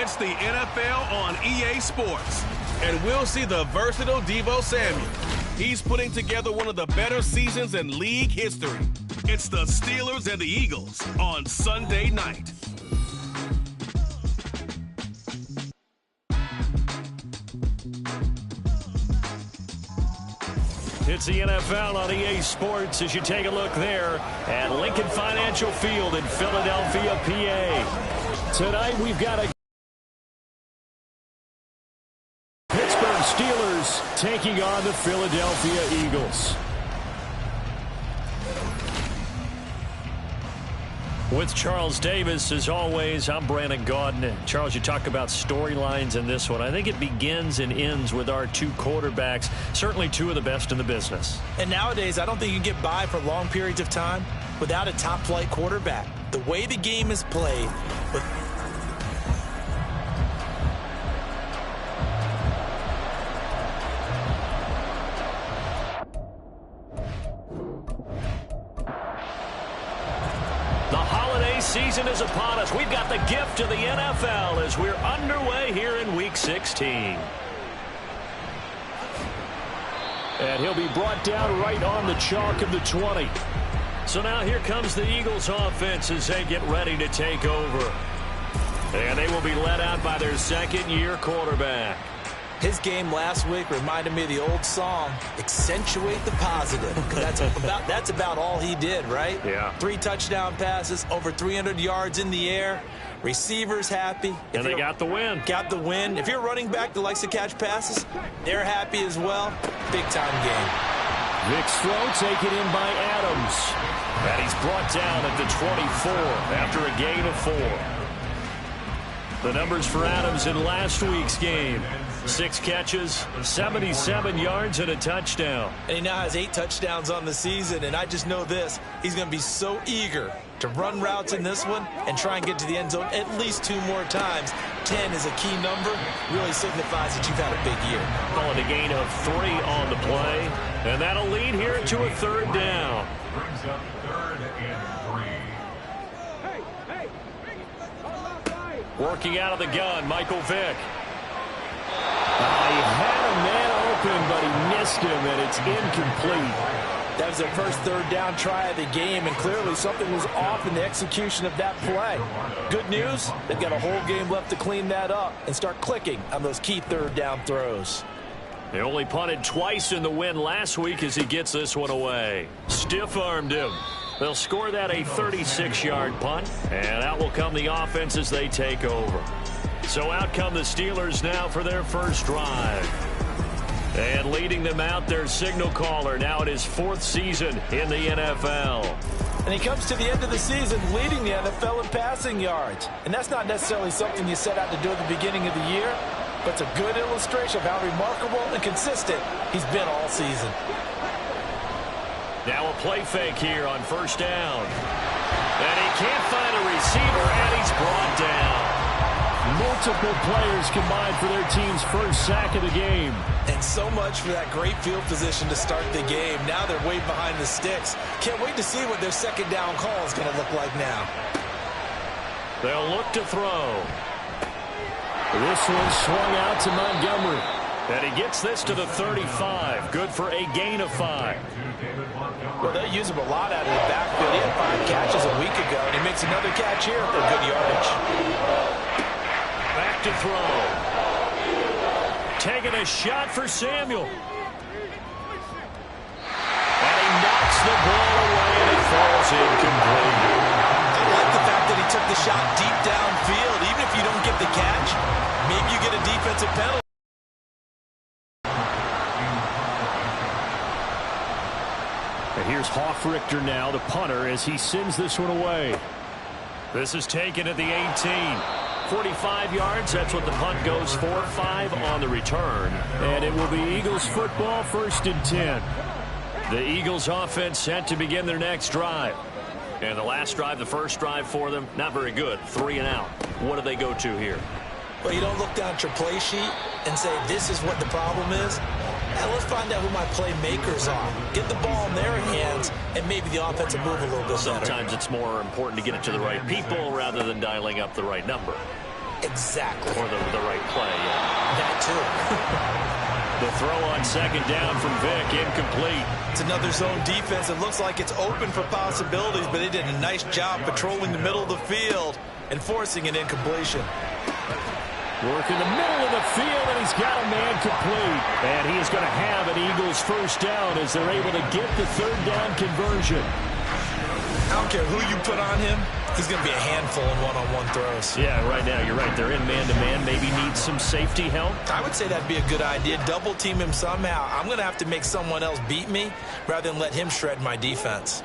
It's the NFL on EA Sports. And we'll see the versatile Deebo Samuel. He's putting together one of the better seasons in league history. It's the Steelers and the Eagles on Sunday night. It's the NFL on EA Sports as you take a look there at Lincoln Financial Field in Philadelphia, PA. Tonight we've got a Pittsburgh Steelers taking on the Philadelphia Eagles. With Charles Davis, as always, I'm Brandon Gaudin. Charles, you talk about storylines in this one. I think it begins and ends with our two quarterbacks, certainly two of the best in the business. And nowadays, I don't think you can get by for long periods of time without a top-flight quarterback. The way the game is played, with season is upon us. We've got the gift of the NFL as we're underway here in Week 16. And he'll be brought down right on the chalk of the 20. So now here comes the Eagles offense as they get ready to take over. And they will be led out by their second-year quarterback. His game last week reminded me of the old song, accentuate the positive. That's about all he did, right? Yeah. 3 touchdown passes, over 300 yards in the air. Receivers happy. And they got the win. Got the win. If you're a running back that likes to catch passes, they're happy as well. Big-time game. Vic's throw taken in by Adams. And he's brought down at the 24 after a gain of 4. The numbers for Adams in last week's game. 6 catches, 77 yards, and a touchdown. And he now has 8 touchdowns on the season, and I just know this. He's going to be so eager to run routes in this one and try and get to the end zone at least 2 more times. 10 is a key number. Really signifies that you've had a big year. Calling a gain of 3 on the play, and that'll lead here to a 3rd down. Brings up 3rd and 3. Working out of the gun, Michael Vick. He had a man open, but he missed him, and it's incomplete. That was their first 3rd down try of the game, and clearly something was off in the execution of that play. Good news, they've got a whole game left to clean that up and start clicking on those key 3rd down throws. They only punted twice in the win last week as he gets this one away. Stiff-armed him. They'll score that a 36-yard punt, and out will come the offense as they take over. So out come the Steelers now for their first drive. And leading them out, their signal caller now in his 4th season in the NFL. And he comes to the end of the season leading the NFL in passing yards. And that's not necessarily something you set out to do at the beginning of the year, but it's a good illustration of how remarkable and consistent he's been all season. Now a play fake here on 1st down. And he can't find a receiver, and he's brought down. Multiple players combined for their team's first sack of the game. And so much for that great field position to start the game. Now they're way behind the sticks. Can't wait to see what their 2nd down call is going to look like now. They'll look to throw. This one swung out to Montgomery. And he gets this to the 35. Good for a gain of 5. Well, they use him a lot out of the backfield. He had 5 catches a week ago, and he makes another catch here for good yardage. Back to throw. Taking a shot for Samuel. And he knocks the ball away, and it falls incomplete. I like the fact that he took the shot deep downfield. Even if you don't get the catch, maybe you get a defensive penalty. And here's Hofrichter now, the punter, as he sends this one away. This is taken at the 18. 45 yards, that's what the punt goes for. 5 on the return. And it will be Eagles football, 1st and 10. The Eagles offense set to begin their next drive. And the last drive, the first drive for them, not very good. 3 and out. What do they go to here? Well, you don't look down at your play sheet and say, this is what the problem is. Now let's find out who my playmakers are. Get the ball in their hands, and maybe the offense will move a little bit better. Sometimes it's more important to get it to the right people rather than dialing up the right number. Exactly. Or the right play, yeah. That too. The throw on second down from Vic, incomplete. It's another zone defense. It looks like it's open for possibilities, but they did a nice job patrolling the middle of the field and forcing an incompletion. Work in the middle of the field, and he's got a man complete. And he is going to have an Eagles first down as they're able to get the third down conversion. I don't care who you put on him. He's going to be a handful in one-on-one throws. Yeah, right now, you're right. They're in man-to-man. Maybe need some safety help. I would say that'd be a good idea. Double team him somehow. I'm going to have to make someone else beat me rather than let him shred my defense.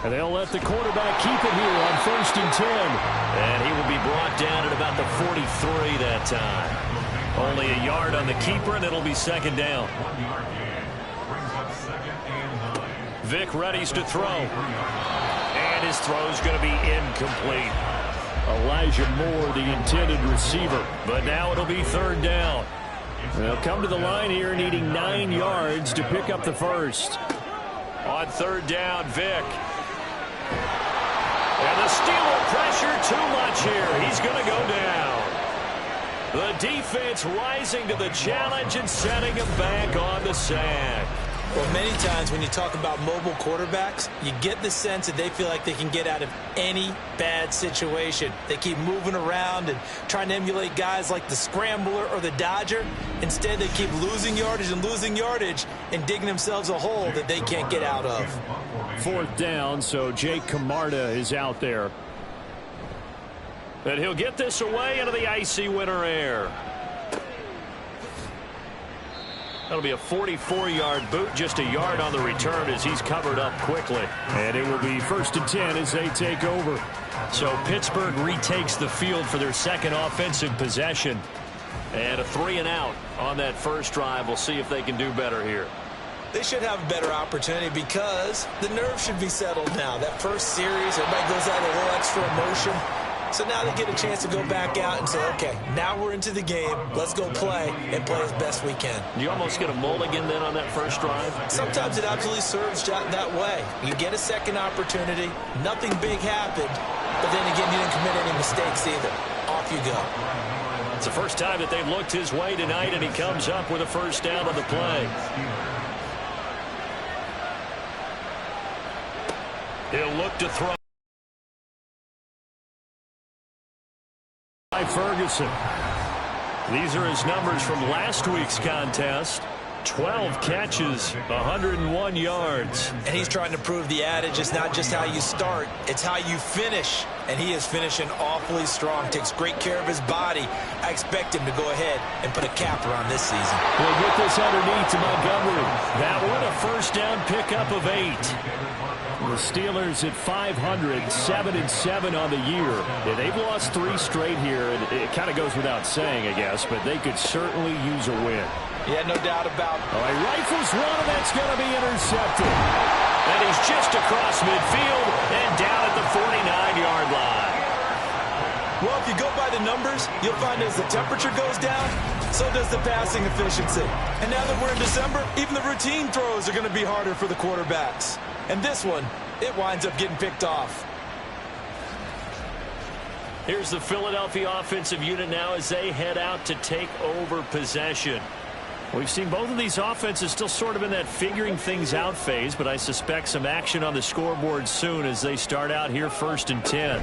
And they'll let the quarterback keep it here on 1st and 10. And he will be brought down at about the 43 that time. Only a yard on the keeper, and it'll be second down. Vic readies to throw. And his throw's going to be incomplete. Elijah Moore, the intended receiver. But now it'll be third down. They'll come to the line here needing 9 yards to pick up the first. On third down, Vic. And the Steeler pressure too much here. He's going to go down. The defense rising to the challenge and setting him back on the sack. Well, many times when you talk about mobile quarterbacks, you get the sense that they feel like they can get out of any bad situation. They keep moving around and trying to emulate guys like the Scrambler or the Dodger. Instead, they keep losing yardage and digging themselves a hole that they can't get out of. Fourth down, so Jake Camarda is out there. And he'll get this away into the icy winter air. That'll be a 44-yard boot, just a yard on the return as he's covered up quickly. And it will be 1st and 10 as they take over. So Pittsburgh retakes the field for their second offensive possession. And a 3-and-out on that first drive. We'll see if they can do better here. They should have a better opportunity because the nerves should be settled now. That first series, everybody goes out with a little extra emotion. So now they get a chance to go back out and say, okay, now we're into the game. Let's go play and play as best we can. You almost get a mulligan then on that first drive? Sometimes it absolutely serves that way. You get a second opportunity. Nothing big happened. But then again, you didn't commit any mistakes either. Off you go. It's the first time that they've looked his way tonight, and he comes up with a first down on the play. He'll look to throw. Ferguson. These are his numbers from last week's contest. 12 catches, 101 yards. And he's trying to prove the adage is not just how you start, it's how you finish. And he is finishing awfully strong, takes great care of his body. I expect him to go ahead and put a capper on this season. We'll get this underneath to Montgomery. That one a first down pickup of 8. The Steelers at 500, 7-7 on the year. Yeah, they've lost 3 straight here, and it kind of goes without saying, I guess, but they could certainly use a win. Yeah, no doubt about it. He rifles one, and that's going to be intercepted. And he's just across midfield and down at the 49-yard line. Well, if you go by the numbers, you'll find as the temperature goes down, so does the passing efficiency. And now that we're in December, even the routine throws are going to be harder for the quarterbacks. And this one, it winds up getting picked off. Here's the Philadelphia offensive unit now as they head out to take over possession. We've seen both of these offenses still sort of in that figuring things out phase, but I suspect some action on the scoreboard soon as they start out here 1st and 10.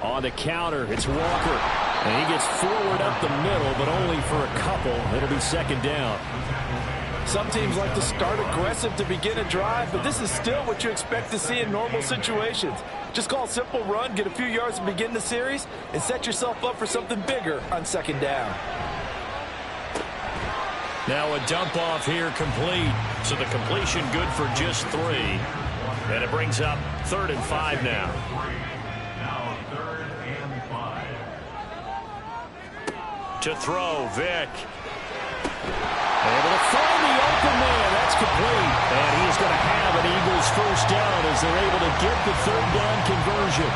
On the counter, it's Walker. And he gets forward up the middle, but only for a couple. It'll be second down. Some teams like to start aggressive to begin a drive, but this is still what you expect to see in normal situations. Just call a simple run, get a few yards to begin the series, and set yourself up for something bigger on second down. Now a dump off here complete. So the completion good for just 3. And it brings up 3rd and 5 now. Now 3rd and 5. To throw, Vic. Able to find the open man. That's complete. And he's going to have an Eagles first down as they're able to get the 3rd down conversion.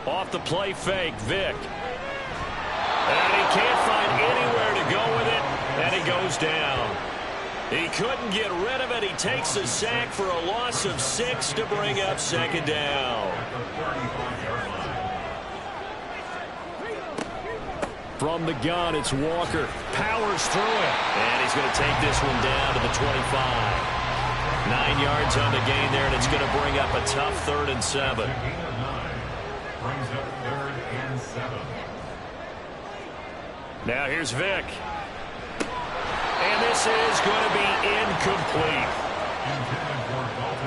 Off the play fake, Vic. And he can't find anywhere to go with it. he goes down. He couldn't get rid of it. He takes a sack for a loss of 6 to bring up second down. From the gun, it's Walker. Powers through it. And he's going to take this one down to the 25. 9 yards on the gain there, and it's going to bring up a tough 3rd and 7. Brings up 3rd and 7. Now here's Vick. And this is going to be incomplete.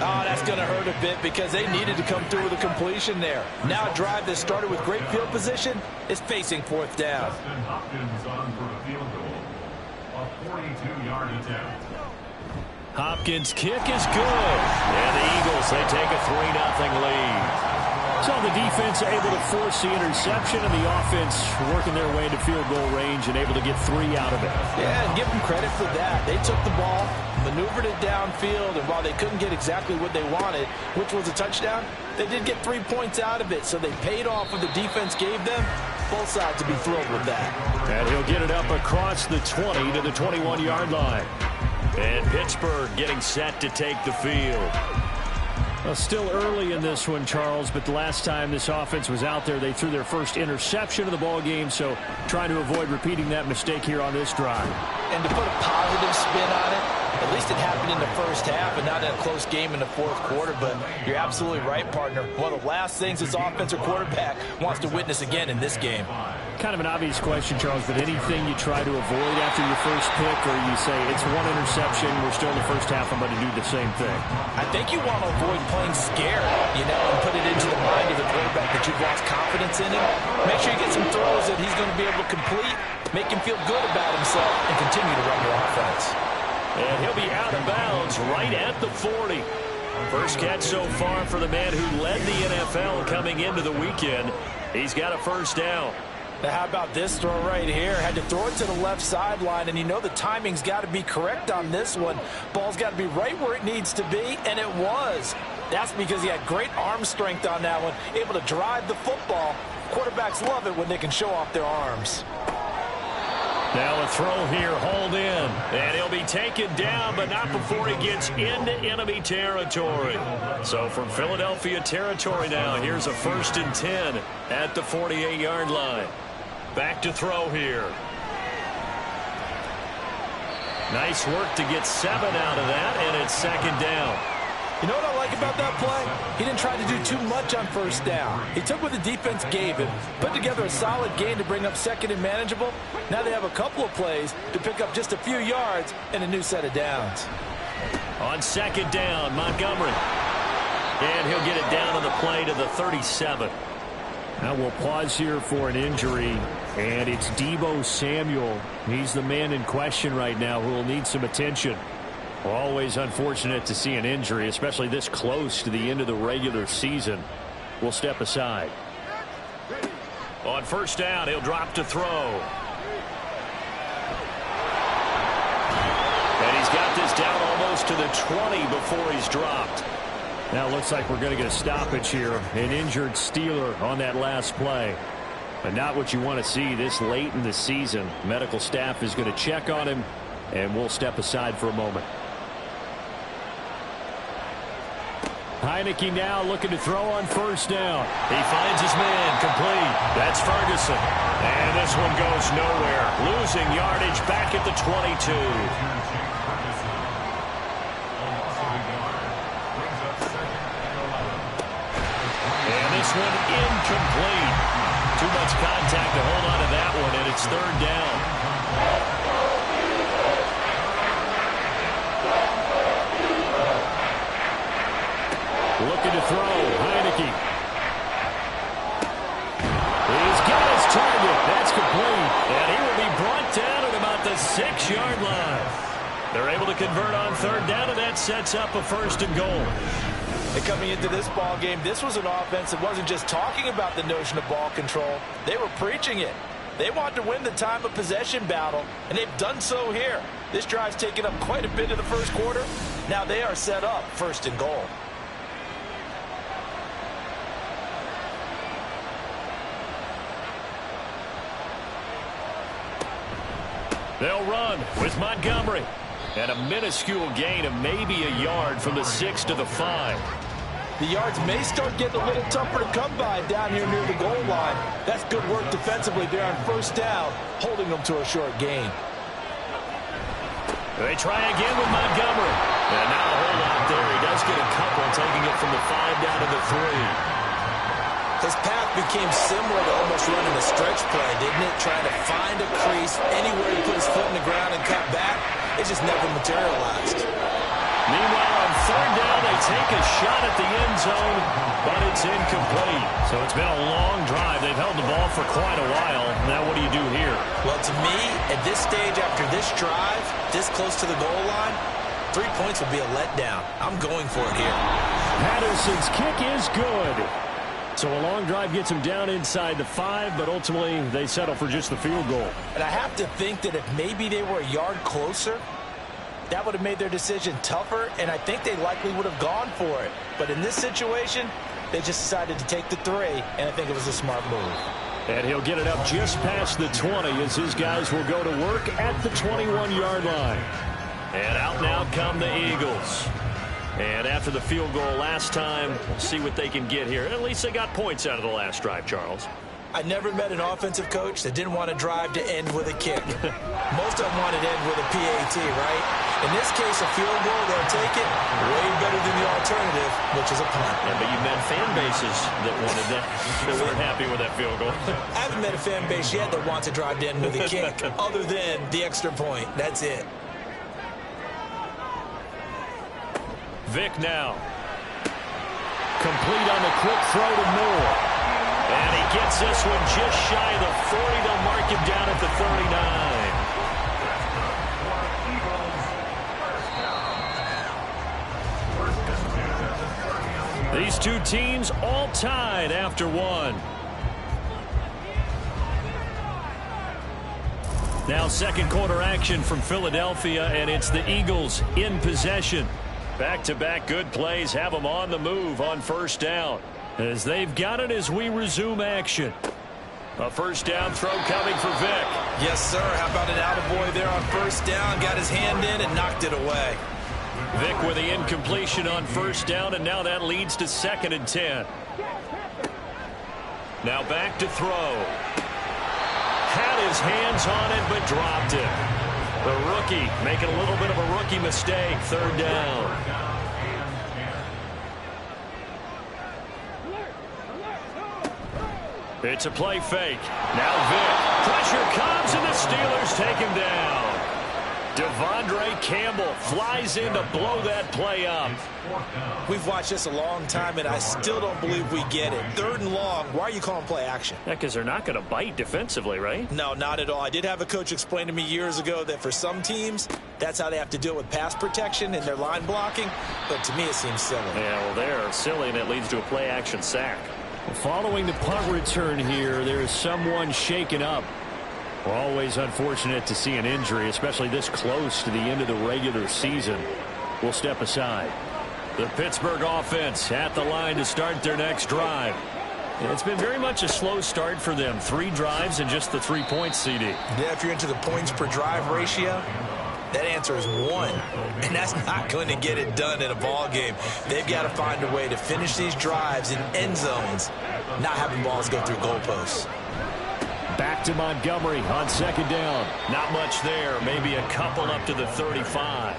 Oh, that's going to hurt a bit because they needed to come through with a completion there. Now a drive that started with great field position is facing 4th down. Dustin Hopkins on for a field goal. A 42-yard attempt. Hopkins' kick is good. And the Eagles, they take a 3-0 lead. So the defense able to force the interception, and the offense working their way into field goal range and able to get 3 out of it. Yeah, and give them credit for that. They took the ball, maneuvered it downfield, and while they couldn't get exactly what they wanted, which was a touchdown, they did get 3 points out of it. So they paid off what the defense gave them. Both sides to be thrilled with that. And he'll get it up across the 20 to the 21-yard line. And Pittsburgh getting set to take the field. Well, still early in this one, Charles, but the last time this offense was out there, they threw their first interception of the ball game, so trying to avoid repeating that mistake here on this drive. And to put a positive spin on it, at least it happened in the first half and not in a close game in the 4th quarter, but you're absolutely right, partner. One of the last things this offensive quarterback wants to witness again in this game. Kind of an obvious question, Charles, but anything you try to avoid after your first pick, or you say it's 1 interception, we're still in the first half, I'm going to do the same thing? I think you want to avoid playing scared, and put it into the mind of the quarterback that you've lost confidence in him. Make sure you get some throws that he's going to be able to complete, make him feel good about himself, and continue to run your offense. And he'll be out of bounds right at the 40. First catch so far for the man who led the NFL coming into the weekend. He's got a first down. Now, how about this throw right here? Had to throw it to the left sideline, and the timing's got to be correct on this one. Ball's got to be right where it needs to be, and it was. That's because he had great arm strength on that one, able to drive the football. Quarterbacks love it when they can show off their arms. Now a throw here, hauled in, and he'll be taken down, but not before he gets into enemy territory. So from Philadelphia territory now, here's a 1st and 10 at the 48-yard line. Back to throw here. Nice work to get 7 out of that, and it's 2nd down. You know what I like about that play? He didn't try to do too much on 1st down. He took what the defense gave him, put together a solid gain to bring up 2nd and manageable. Now they have a couple of plays to pick up just a few yards and a new set of downs. On 2nd down, Montgomery. And he'll get it down on the play to the 37. Now we'll pause here for an injury, and it's Deebo Samuel. He's the man in question right now who will need some attention. Always unfortunate to see an injury, especially this close to the end of the regular season. We'll step aside. On 1st down, he'll drop to throw. And he's got this down almost to the 20 before he's dropped. Now it looks like we're going to get a stoppage here. An injured Steeler on that last play. But not what you want to see this late in the season. Medical staff is going to check on him, and we'll step aside for a moment. Heineke now looking to throw on 1st down. He finds his man, complete. That's Ferguson. And this one goes nowhere. Losing yardage back at the 22. And this one incomplete. Too much contact to hold on to that one, and it's 3rd down. Looking to throw, Heineke. He's got his target. That's complete. And he will be brought down at about the 6-yard line. They're able to convert on 3rd down, and that sets up a 1st and goal. And coming into this ball game, this was an offense that wasn't just talking about the notion of ball control. They were preaching it. They want to win the time of possession battle, and they've done so here. This drive's taken up quite a bit of the 1st quarter. Now they are set up 1st and goal. They'll run with Montgomery. And a minuscule gain of maybe a yard from the 6 to the 5. The yards may start getting a little tougher to come by down here near the goal line. That's good work defensively there on first down, holding them to a short gain. They try again with Montgomery. And now a whole lot there. He does get a couple, taking it from the 5 down to the 3. His path became similar to almost running a stretch play, didn't it? Trying to find a crease anywhere he put his foot in the ground and cut back. It just never materialized. Meanwhile, on third down, they take a shot at the end zone, but it's incomplete. So it's been a long drive. They've held the ball for quite a while. Now what do you do here? Well, to me, at this stage after this drive, this close to the goal line, 3 points would be a letdown. I'm going for it here. Patterson's kick is good. So a long drive gets him down inside the 5, but ultimately they settle for just the field goal. And I have to think that if maybe they were a yard closer, that would have made their decision tougher, and I think they likely would have gone for it. But in this situation, they just decided to take the 3, and I think it was a smart move. And he'll get it up just past the 20 as his guys will go to work at the 21-yard line. And out now come the Eagles. And after the field goal last time, we'll see what they can get here. At least they got points out of the last drive, Charles. I never met an offensive coach that didn't want a drive to end with a kick. Most of them wanted to end with a PAT, right? In this case, a field goal, they'll take it way better than the alternative, which is a punt. Yeah, but you met fan bases that wanted that, that weren't happy with that field goal. I haven't met a fan base yet that wants a drive to end with a kick, other than the extra point. That's it. Vick now. Complete on the quick throw to Moore. And he gets this one just shy of the 40. They'll mark him down at the 39. These two teams all tied after one. Now second quarter action from Philadelphia, and it's the Eagles in possession. Back-to-back good plays have them on the move on first down. As they've got it as we resume action. A first down throw coming for Vick. Yes, sir. How about an attaboy there on first down? Got his hand in and knocked it away. Vick with the incompletion on first down, and now that leads to 2nd and 10. Now back to throw. Had his hands on it, but dropped it. The rookie making a little bit of a rookie mistake. Third down. It's a play fake. Now Vick. Pressure comes, and the Steelers take him down. Devondre Campbell flies in to blow that play up. We've watched this a long time, and I still don't believe we get it. 3rd and long. Why are you calling play action? Yeah, because they're not going to bite defensively, right? No, not at all. I did have a coach explain to me years ago that for some teams, that's how they have to deal with pass protection and their line blocking. But to me, it seems silly. Yeah, well, they're silly, and it leads to a play action sack. Following the punt return here, there is someone shaken up. We're always unfortunate to see an injury, especially this close to the end of the regular season. We'll step aside. The Pittsburgh offense at the line to start their next drive. And it's been very much a slow start for them. 3 drives and just the 3 points, CD. Yeah, if you're into the points per drive ratio, that answer is 1. And that's not going to get it done in a ball game. They've got to find a way to finish these drives in end zones, not having balls go through goalposts. Back to Montgomery on 2nd down. Not much there. Maybe a couple up to the 35.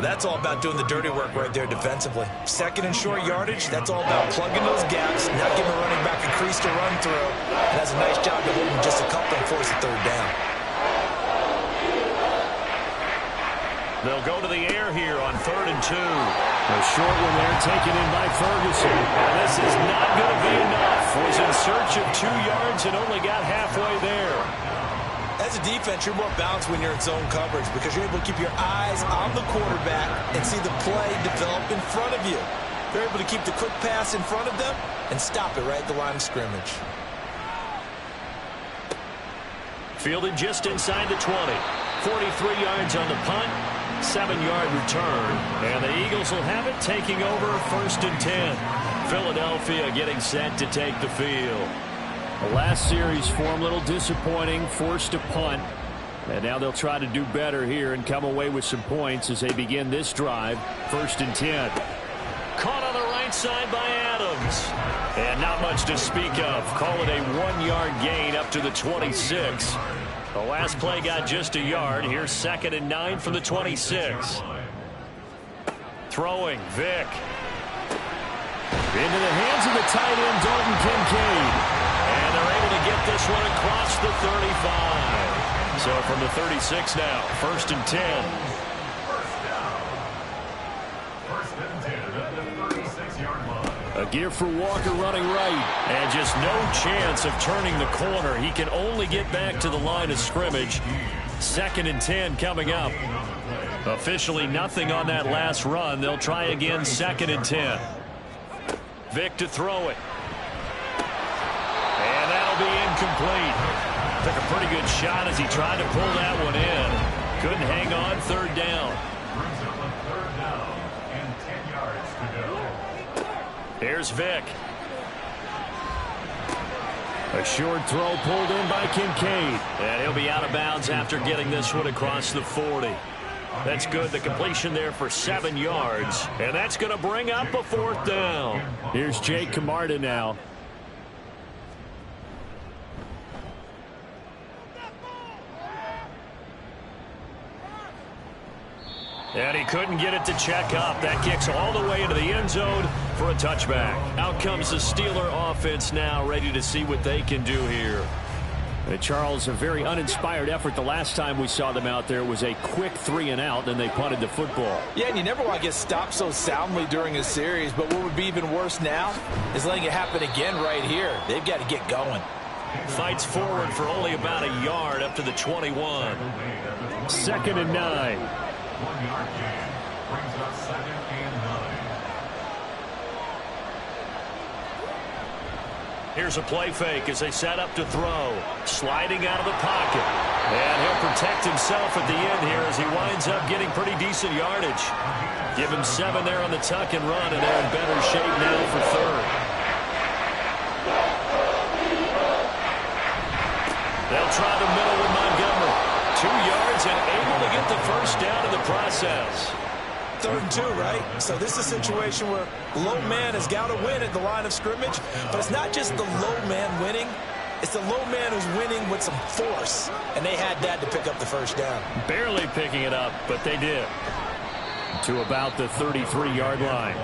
That's all about doing the dirty work right there defensively. 2nd and short yardage, that's all about plugging those gaps, not giving a running back a crease to run through. And that's a nice job to hold him just a couple and force a 3rd down. They'll go to the air here on 3rd and 2. A short one there taken in by Ferguson. And this is not going to be enough. Was in search of 2 yards and only got halfway there. As a defense, you're more balanced when you're in zone coverage because you're able to keep your eyes on the quarterback and see the play develop in front of you. You're able to keep the quick pass in front of them and stop it right at the line of scrimmage. Fielded just inside the 20. 43 yards on the punt. 7-yard return. And the Eagles will have it taking over 1st and 10. Philadelphia getting set to take the field. The last series for him, a little disappointing, forced to punt. And now they'll try to do better here and come away with some points as they begin this drive. 1st and 10. Caught on the right side by Adams. And not much to speak of. Call it a 1-yard gain up to the 26. The last play got just a yard. Here's 2nd and 9 from the 26. Throwing, Vick. Into the hands of the tight end, Dalton Kincaid. And they're able to get this one across the 35. So from the 36 now, 1st and 10. First and 10 at the 36-yard line. A gear for Walker running right. And just no chance of turning the corner. He can only get back to the line of scrimmage. 2nd and 10 coming up. Officially nothing on that last run. They'll try again 2nd and 10. Vick to throw it. And that'll be incomplete. Took a pretty good shot as he tried to pull that one in. Couldn't hang on. 3rd down. Brings up a 3rd down and 10 yards to go. Here's Vick. A short throw pulled in by Kincaid. And he'll be out of bounds after getting this one across the 40. That's good. The completion there for 7 yards. And that's going to bring up a 4th down. Here's Jake Camarda now. And he couldn't get it to check up. That kicks all the way into the end zone for a touchback. Out comes the Steeler offense now, ready to see what they can do here. Charles, a very uninspired effort the last time we saw them out there. It was a quick 3-and-out, then they punted the football. Yeah, and you never want to get stopped so soundly during a series, but what would be even worse now is letting it happen again right here. They've got to get going. Fights forward for only about a yard up to the 21. 2nd and 9. 1-yard gain. Brings up 2nd and 9. Here's a play fake as they set up to throw. Sliding out of the pocket. And he'll protect himself at the end here as he winds up getting pretty decent yardage. Give him 7 there on the tuck and run, and they're in better shape now for 3rd. They'll try the middle with Montgomery. 2 yards and able to get the 1st down in the process. 3rd and 2, right? So this is a situation where low man has got to win at the line of scrimmage, but it's not just the low man winning. It's the low man who's winning with some force, and they had that to pick up the 1st down. Barely picking it up, but they did. To about the 33-yard line.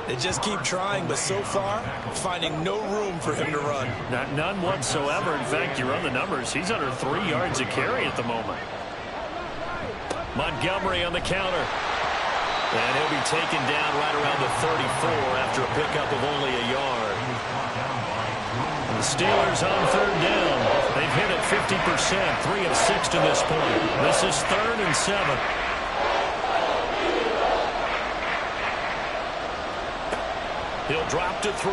They just keep trying, but so far, finding no room for him to run. None whatsoever. In fact, you run the numbers. He's under 3 yards a carry at the moment. Montgomery on the counter. And he'll be taken down right around the 34 after a pickup of only a yard. The Steelers on 3rd down. They've hit it 50%, 3 of 6 to this point. This is 3rd and 7. He'll drop to throw.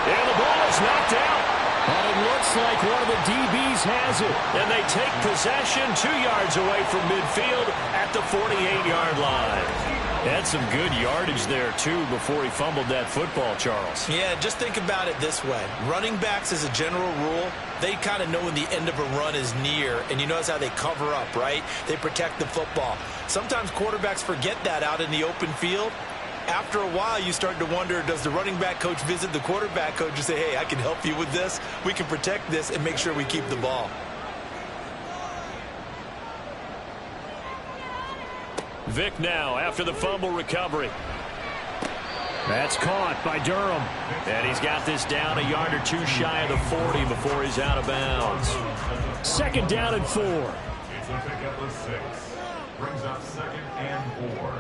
And the ball is knocked out. And it looks like one of the DBs has it. And they take possession 2 yards away from midfield at the 48-yard line. Had some good yardage there, too, before he fumbled that football, Charles. Yeah, just think about it this way. Running backs, as a general rule, they kind of know when the end of a run is near, and you notice how they cover up, right? They protect the football. Sometimes quarterbacks forget that out in the open field. After a while, you start to wonder, does the running back coach visit the quarterback coach and say, hey, I can help you with this. We can protect this and make sure we keep the ball. Vick now after the fumble recovery. That's caught by Durham. And he's got this down a yard or 2 shy of the 40 before he's out of bounds. 2nd down and 4. It's a pickup of 6. Brings up 2nd and 4.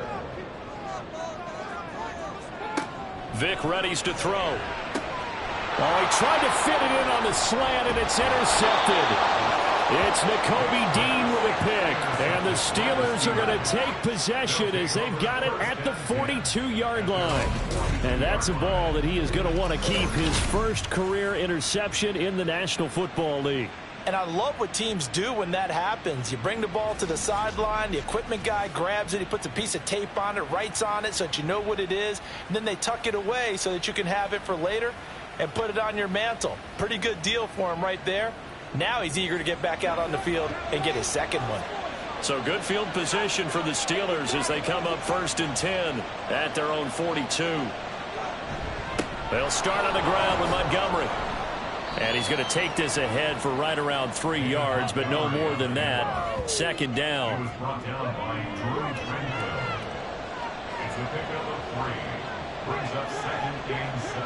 Vick readies to throw. Oh, he tried to fit it in on the slant, and it's intercepted. It's Nakobe Dean with a pick. And the Steelers are going to take possession as they've got it at the 42-yard line. And that's a ball that he is going to want to keep, his first career interception in the National Football League. And I love what teams do when that happens. You bring the ball to the sideline, the equipment guy grabs it, he puts a piece of tape on it, writes on it so that you know what it is, and then they tuck it away so that you can have it for later. and put it on your mantle. Pretty good deal for him right there. Now he's eager to get back out on the field and get his second one. So good field position for the Steelers as they come up 1st and 10 at their own 42. They'll start on the ground with Montgomery. And he's going to take this ahead for right around 3 yards, but no more than that. 2nd down. Brought down by Drew Tranquil. It's a pickup of 3. Brings up 2nd and 7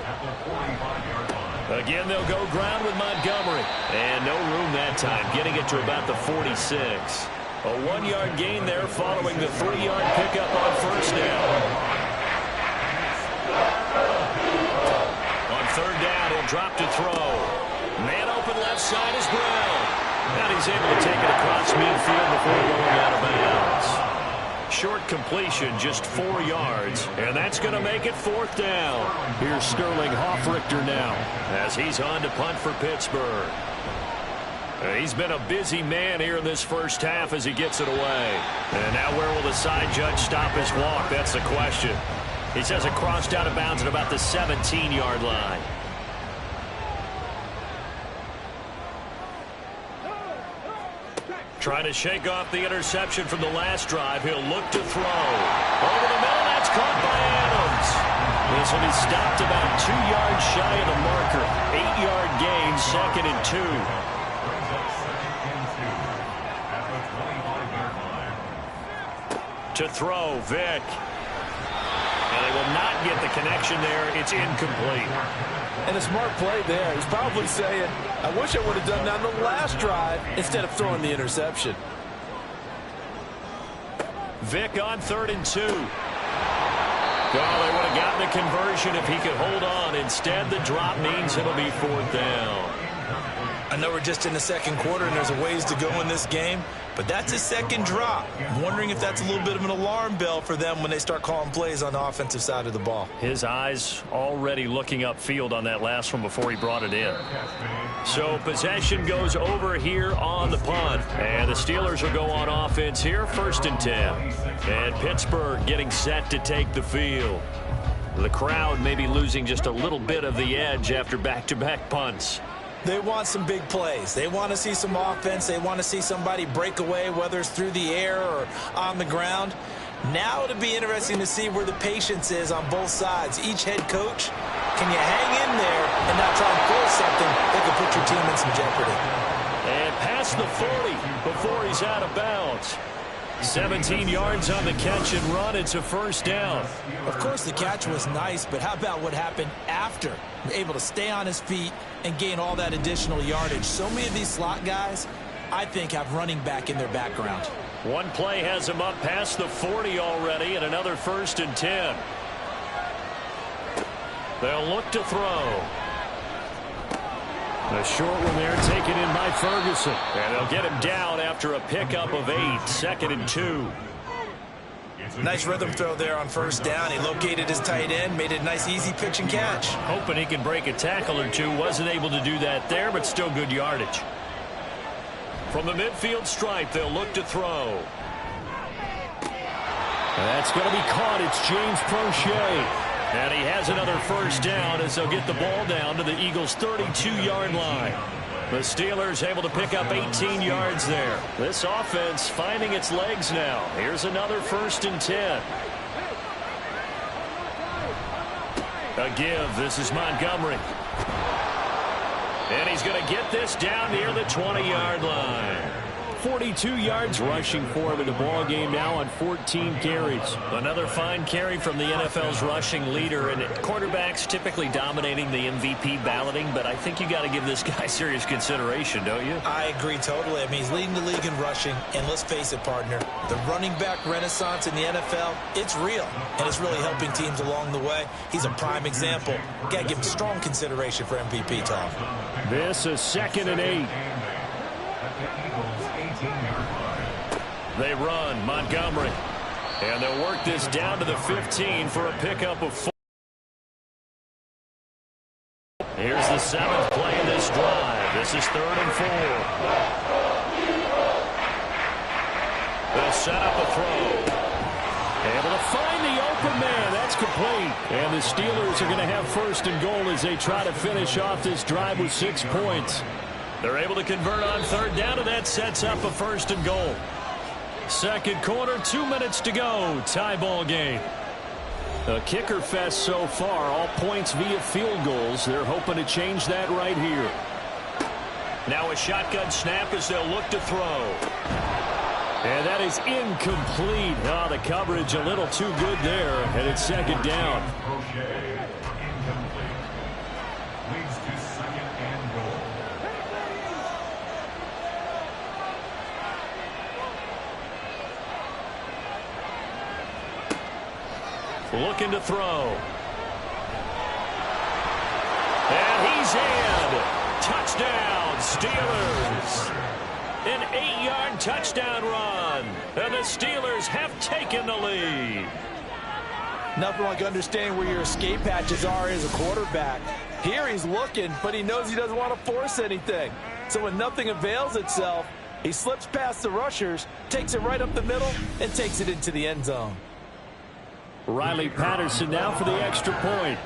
at the 45-yard line. Again, they'll go ground with Montgomery. And no room that time, getting it to about the 46. A 1-yard gain there following the 3-yard pickup on 1st down. On 3rd down, he'll drop to throw. Man open left side is Brown. And he's able to take it across midfield before going out of bounds. Short completion, just 4 yards. And that's going to make it 4th down. Here's Sterling Hoffrichter now as he's on to punt for Pittsburgh. He's been a busy man here in this first half as he gets it away. And now where will the side judge stop his walk? That's the question. He says it crossed out of bounds at about the 17-yard line. Trying to shake off the interception from the last drive. He'll look to throw. Over the middle, that's caught by Adams. This will be stopped about 2 yards shy of the marker. 8-yard gain, 2nd and 2. Brings up 2nd and 2 at the 25-yard line. To throw, Vick. And they will not get the connection there. It's incomplete. And a smart play there. He's probably saying, I wish I would have done that on the last drive instead of throwing the interception. Vick on 3rd and 2. Well, they would have gotten a conversion if he could hold on. Instead, the drop means it'll be 4th down. I know we're just in the 2nd quarter and there's a ways to go in this game, but that's his 2nd drop. I'm wondering if that's a little bit of an alarm bell for them when they start calling plays on the offensive side of the ball. His eyes already looking upfield on that last one before he brought it in. So possession goes over here on the punt. And the Steelers will go on offense here, 1st and 10. And Pittsburgh getting set to take the field. The crowd may be losing just a little bit of the edge after back-to-back punts. They want some big plays. They want to see some offense. They want to see somebody break away, whether it's through the air or on the ground. Now it'll be interesting to see where the patience is on both sides. Each head coach, can you hang in there and not try and force something that could put your team in some jeopardy? And past the 40 before he's out of bounds. 17 yards on the catch and run. It's a 1st down. Of course, the catch was nice, but how about what happened after? Able to stay on his feet and gain all that additional yardage. So many of these slot guys, I think, have running back in their background. One play has him up past the 40 already, and another 1st and 10. They'll look to throw. A short one there taken in by Ferguson. And they'll get him down after a pickup of 8. 2nd and 2. Nice rhythm throw there on 1st down. He located his tight end, made it a nice, easy pitch and catch. Hoping he can break a tackle or two. Wasn't able to do that there, but still good yardage. From the midfield stripe, they'll look to throw. That's going to be caught. It's James Prochet. And he has another 1st down as they'll get the ball down to the Eagles' 32-yard line. The Steelers able to pick up 18 yards there. This offense finding its legs now. Here's another 1st and 10. A give. This is Montgomery. And he's going to get this down near the 20-yard line. 42 yards rushing for him in the ball game now on 14 carries. Another fine carry from the NFL's rushing leader, and quarterbacks typically dominating the MVP balloting, but I think you got to give this guy serious consideration, don't you? I agree totally. I mean, he's leading the league in rushing, and let's face it, partner, the running back renaissance in the NFL, it's real, and it's really helping teams along the way. He's a prime example. Got to give him strong consideration for MVP talk. This is 2nd and 8. They run Montgomery, and they'll work this down to the 15 for a pickup of 4. Here's the 7th play of this drive. This is 3rd and 4. They'll set up a throw. Able to find the open man. That's complete. And the Steelers are going to have first and goal as they try to finish off this drive with 6 points. They're able to convert on third down, and that sets up a first and goal. Second quarter, 2 minutes to go. Tie ball game. A kicker fest so far. All points via field goals. They're hoping to change that right here. Now a shotgun snap as they'll look to throw. And that is incomplete. Oh, the coverage a little too good there, and it's second down. Incomplete. Leads to second and goal. Looking to throw. And he's in. Touchdown, Steelers. An 8-yard touchdown run. And the Steelers have taken the lead. Nothing like understanding where your escape hatches are as a quarterback. Here he's looking, but he knows he doesn't want to force anything. So when nothing avails itself, he slips past the rushers, takes it right up the middle, and takes it into the end zone. Riley Patterson now for the extra point.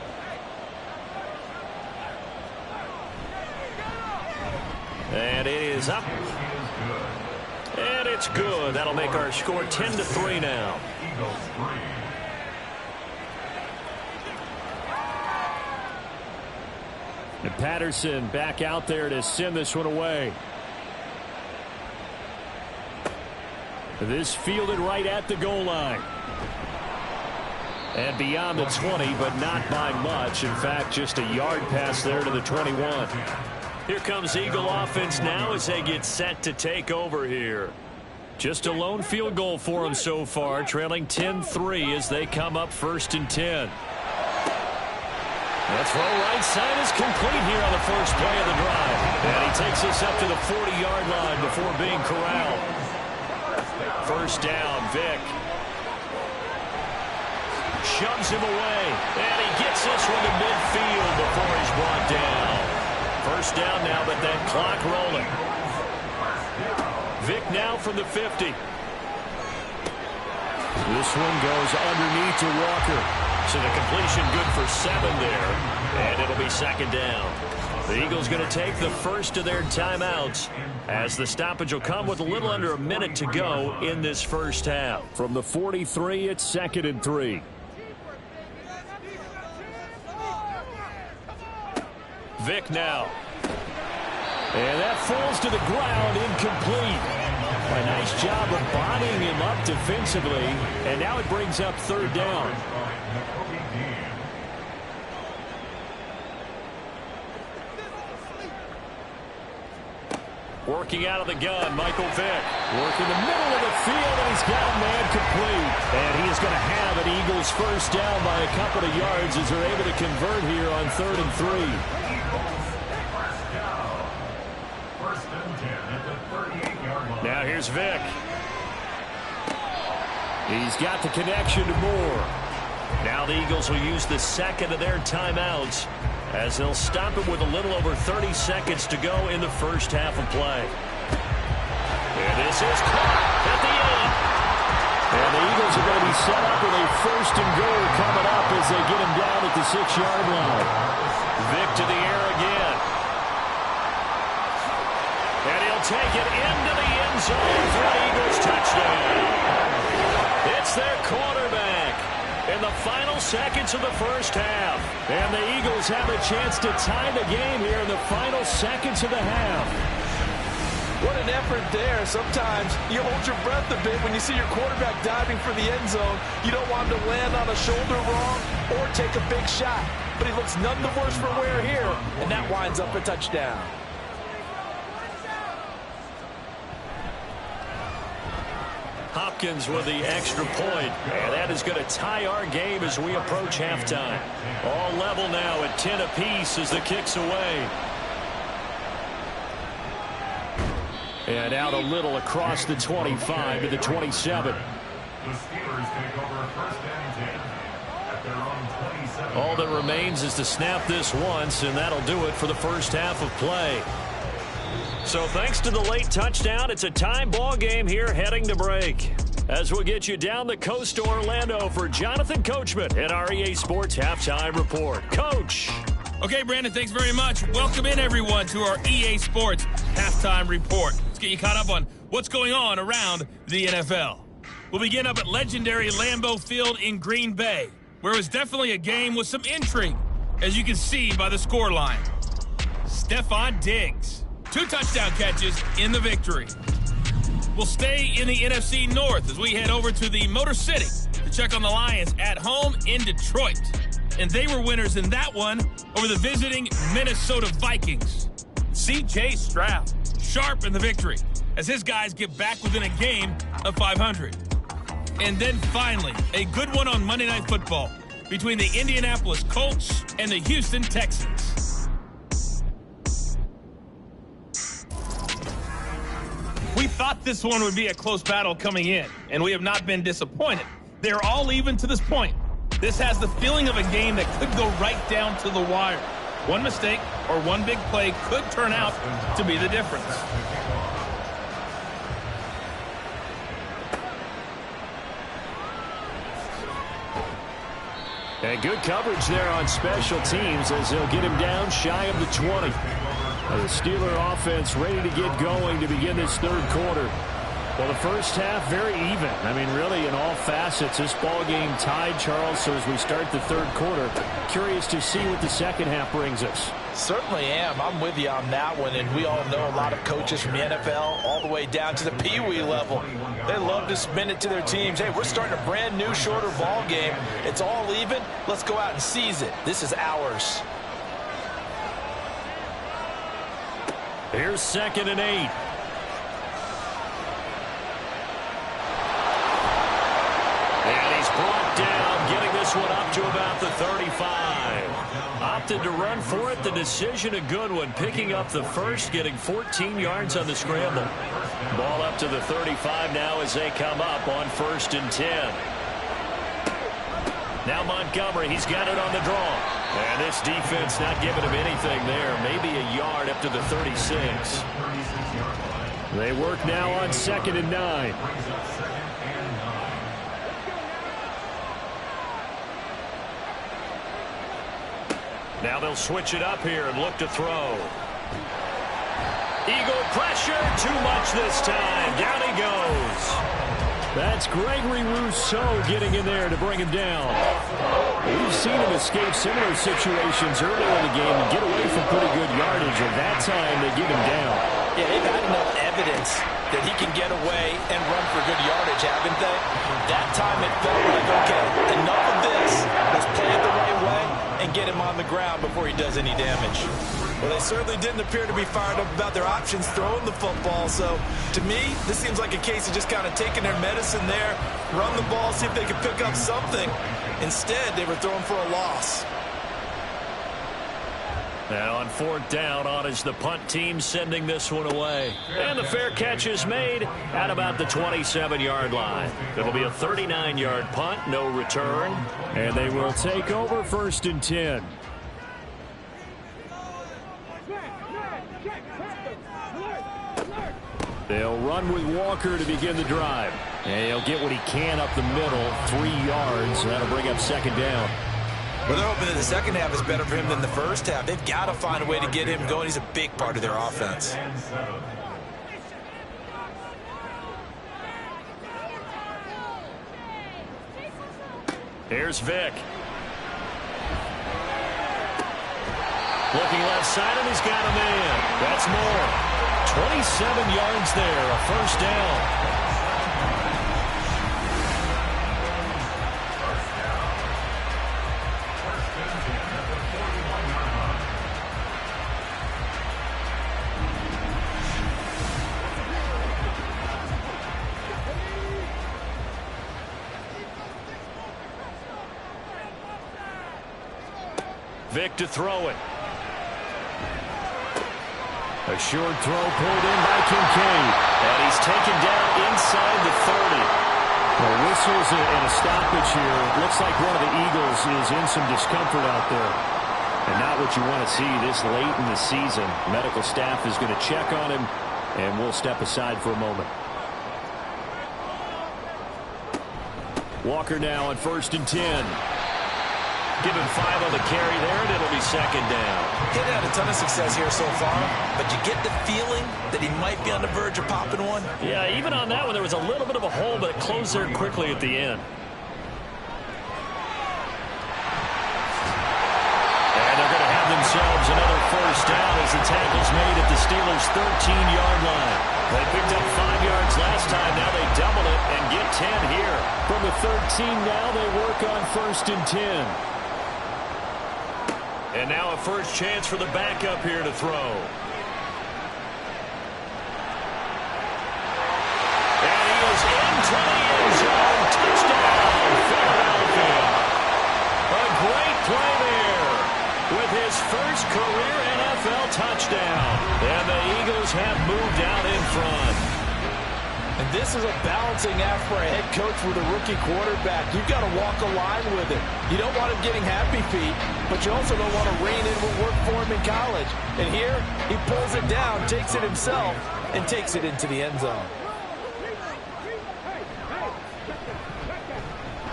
And it is up. And it's good. That'll make our score 10-3 now. Eagles 3. And Patterson back out there to send this one away. This fielded right at the goal line. And beyond the 20, but not by much. In fact, just a yard pass there to the 21. Here comes Eagle offense now as they get set to take over here. Just a lone field goal for them so far, trailing 10-3 as they come up first and 10. The throw right side is complete here on the first play of the drive. And he takes us up to the 40-yard line before being corralled. First down, Vick. Shoves him away. And he gets this one to midfield before he's brought down. First down now, but that clock rolling. Vick now from the 50. This one goes underneath to Walker. So the completion good for 7 there. And it'll be second down. The Eagles going to take the first of their timeouts as the stoppage will come with a little under a minute to go in this first half. From the 43, it's second and 3. Vick now. And that falls to the ground, incomplete. A nice job of bodying him up defensively. And now it brings up third down. Working out of the gun, Michael Vick. Working the middle of the field, and he's got a man complete. And he is going to have an Eagles first down by a couple of yards as they're able to convert here on 3rd and 3. Now here's Vick. He's got the connection to Moore. Now the Eagles will use the second of their timeouts as they'll stop it with a little over 30 seconds to go in the first half of play. And this is caught at the end. And the Eagles are going to be set up with a first and goal coming up as they get him down at the 6-yard line. Vick to the air again. And he'll take it into the end zone for an Eagles touchdown. It's their quarterback in the final seconds of the first half. And the Eagles have a chance to tie the game here in the final seconds of the half. What an effort there. Sometimes you hold your breath a bit when you see your quarterback diving for the end zone. You don't want him to land on a shoulder wrong or take a big shot. But he looks none the worse for wear here, and that winds up a touchdown. Hopkins with the extra point, and that is going to tie our game as we approach halftime. All level now at 10 apiece as the kick's away. And out a little across the 25 to the 27. The Steelers take over first and 10 at their own 27. All that remains is to snap this once, and that'll do it for the first half of play. So thanks to the late touchdown, it's a tie ball game here heading to break. as we'll get you down the coast to Orlando for Jonathan Coachman at our EA Sports Halftime Report. Coach. Okay, Brandon, thanks very much. Welcome in, everyone, to our EA Sports Halftime Report. Let's get you caught up on what's going on around the NFL. We'll begin up at legendary Lambeau Field in Green Bay, where it was definitely a game with some intrigue, as you can see by the scoreline. Stephon Diggs, 2 touchdown catches in the victory. We'll stay in the NFC North as we head over to the Motor City to check on the Lions at home in Detroit. And they were winners in that one over the visiting Minnesota Vikings. C.J. Stroud, sharp in the victory as his guys get back within a game of 500. And then finally, a good one on Monday Night Football between the Indianapolis Colts and the Houston Texans. We thought this one would be a close battle coming in, and we have not been disappointed. They're all even to this point. This has the feeling of a game that could go right down to the wire. One mistake or one big play could turn out to be the difference. And good coverage there on special teams as they'll get him down shy of the 20. The Steeler offense ready to get going to begin this third quarter. Well, the first half, very even. I mean, really, in all facets, this ball game tied, Charles. So as we start the third quarter, curious to see what the second half brings us. Certainly am. I'm with you on that one. And we all know a lot of coaches from the NFL all the way down to the Pee-wee level. They love to spin it to their teams. Hey, we're starting a brand new, shorter ball game. It's all even. Let's go out and seize it. This is ours. Here's 2nd and 8. And he's brought down, getting this one up to about the 35. Opted to run for it. The decision a good one. Picking up the first, getting 14 yards on the scramble. Ball up to the 35 now as they come up on 1st and 10. Now Montgomery, he's got it on the draw. And this defense not giving him anything there. Maybe a yard up to the 36. They work now on 2nd and 9. Now they'll switch it up here and look to throw. Eagle pressure, too much this time. Down he goes. That's Gregory Rousseau getting in there to bring him down. We've seen him escape similar situations earlier in the game and get away from pretty good yardage, and that time they get him down. Yeah, they've had enough evidence that he can get away and run for good yardage, haven't they? That time it felt like, okay, enough of this. Let's play it the right way and get him on the ground before he does any damage. Well, they certainly didn't appear to be fired up about their options throwing the football. So, to me, this seems like a case of just kind of taking their medicine there, run the ball, see if they can pick up something. Instead, they were throwing for a loss. Now on 4th down, on is the punt team sending this one away. And the fair catch is made at about the 27-yard line. It'll be a 39-yard punt, no return. And they will take over 1st and 10. They'll run with Walker to begin the drive. And he'll get what he can up the middle, 3 yards. That'll bring up 2nd down. Well, they're hoping that the second half is better for him than the first half. They've got to find a way to get him going. He's a big part of their offense. Here's Vick. Looking left side, and he's got a man. That's more. 27 yards there, a 1st down. Vick to throw it. A short throw pulled in by Kincaid. And he's taken down inside the 30. Well, whistles and a stoppage here. Looks like one of the Eagles is in some discomfort out there. And not what you want to see this late in the season. Medical staff is going to check on him, and we'll step aside for a moment. Walker now on 1st and 10. Give him 5 on the carry there, and it'll be 2nd down. He's had a ton of success here so far, but you get the feeling that he might be on the verge of popping one. Yeah, even on that one, there was a little bit of a hole, but it closed there quickly at the end. And they're going to have themselves another 1st down as the tackle's made at the Steelers' 13-yard line. They picked up 5 yards last time. Now they double it and get 10 here. From the 13 now, they work on 1st and 10. And now a first chance for the backup here to throw. And he is into the end zone. Touchdown, Philadelphia. A great play there with his first career NFL touchdown. And the Eagles have moved out in front. And this is a balancing act for a head coach with a rookie quarterback. You've got to walk a line with it. You don't want him getting happy feet, but you also don't want to rein in what worked for him in college. And here, he pulls it down, takes it himself, and takes it into the end zone.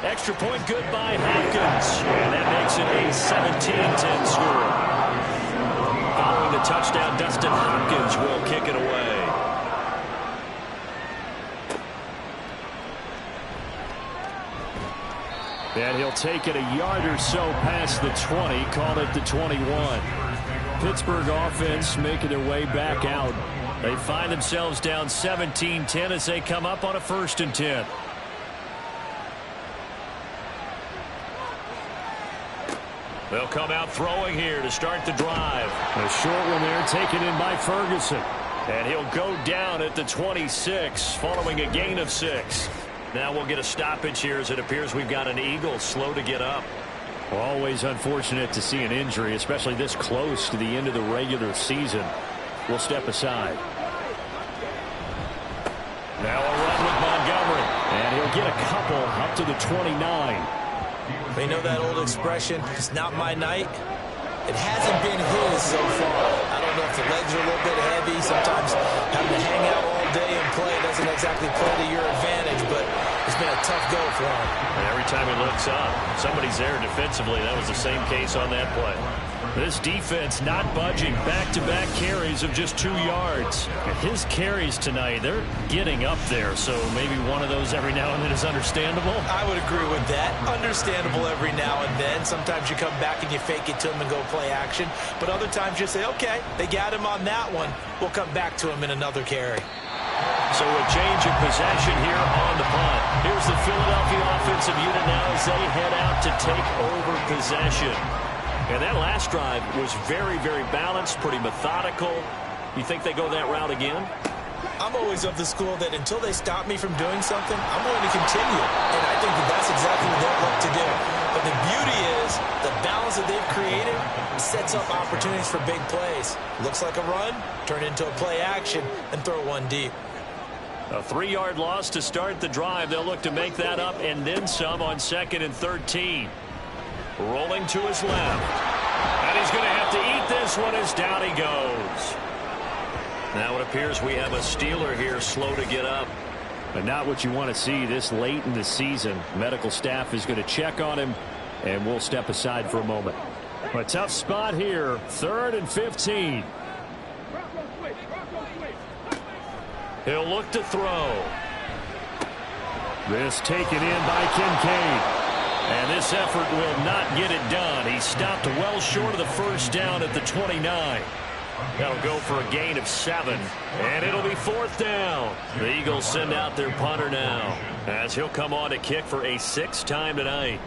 Extra point good by Hopkins. And that makes it a 17-10 score. Following the touchdown, Dustin Hopkins will kick it away. And he'll take it a yard or so past the 20, call it the 21. Pittsburgh offense making their way back out. They find themselves down 17-10 as they come up on a 1st and 10. They'll come out throwing here to start the drive. A short one there taken in by Ferguson. And he'll go down at the 26 following a gain of 6. Now we'll get a stoppage here as it appears we've got an Eagle slow to get up. Well, always unfortunate to see an injury, especially this close to the end of the regular season. We'll step aside. Now a run with Montgomery. And he'll get a couple up to the 29. They know that old expression, it's not my night. It hasn't been his so far. I don't know if the legs are a little bit heavy. Sometimes having to hang out all day and play doesn't exactly play to your advantage, but it's been a tough go for him. And every time he looks up, somebody's there defensively. That was the same case on that play. This defense not budging. Back-to-back carries of just 2 yards. And his carries tonight, they're getting up there, so maybe one of those every now and then is understandable. I would agree with that. Understandable every now and then. Sometimes you come back and you fake it to him and go play action. But other times you say, okay, they got him on that one. We'll come back to him in another carry. So a change of possession here on the punt. Here's the Philadelphia offensive unit now as they head out to take over possession. And that last drive was very, very balanced, pretty methodical. You think they go that route again? I'm always of the school that until they stop me from doing something, I'm going to continue. And I think that that's exactly what they'll look to do. But the beauty is the balance that they've created sets up opportunities for big plays. Looks like a run, turn into a play action, and throw one deep. A 3-yard loss to start the drive. They'll look to make that up and then some on 2nd and 13. Rolling to his left. And he's going to have to eat this one as down he goes. Now it appears we have a Steeler here slow to get up. But not what you want to see this late in the season. Medical staff is going to check on him, and we'll step aside for a moment. A tough spot here. 3rd and 15. He'll look to throw. This taken in by Kincaid. And this effort will not get it done. He stopped well short of the first down at the 29. That'll go for a gain of 7. And it'll be 4th down. The Eagles send out their punter now, as he'll come on to kick for a 6th time tonight.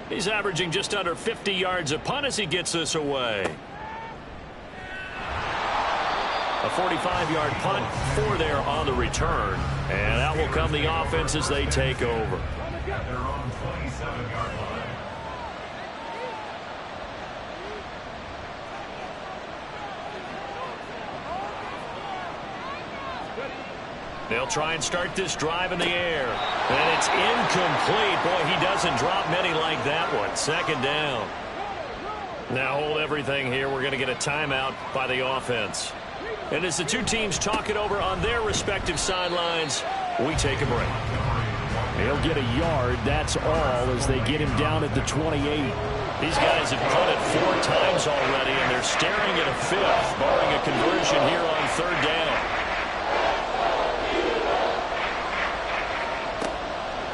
He's averaging just under 50 yards a punt as he gets this away. A 45-yard punt, 4 there on the return. And out will come the offense as they take over. At their own 27-yard line. They'll try and start this drive in the air. And it's incomplete. Boy, he doesn't drop many like that one. 2nd down. Now hold everything here. We're going to get a timeout by the offense. And as the two teams talk it over on their respective sidelines, we take a break. He'll get a yard. That's all as they get him down at the 28. These guys have punted 4 times already, and they're staring at a 5th, barring a conversion here on 3rd down.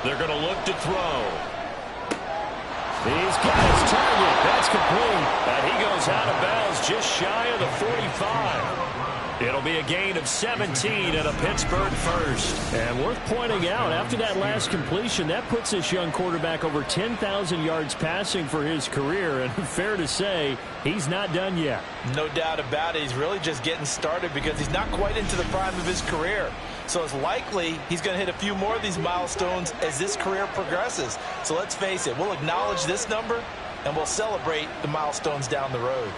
They're going to look to throw. He's got his target. That's complete. And he goes out of bounds just shy of the 45. It'll be a gain of 17 and a Pittsburgh first. And worth pointing out, after that last completion, that puts this young quarterback over 10,000 yards passing for his career. And fair to say, he's not done yet. No doubt about it. He's really just getting started because he's not quite into the prime of his career. So it's likely he's going to hit a few more of these milestones as this career progresses. So let's face it, we'll acknowledge this number and we'll celebrate the milestones down the road.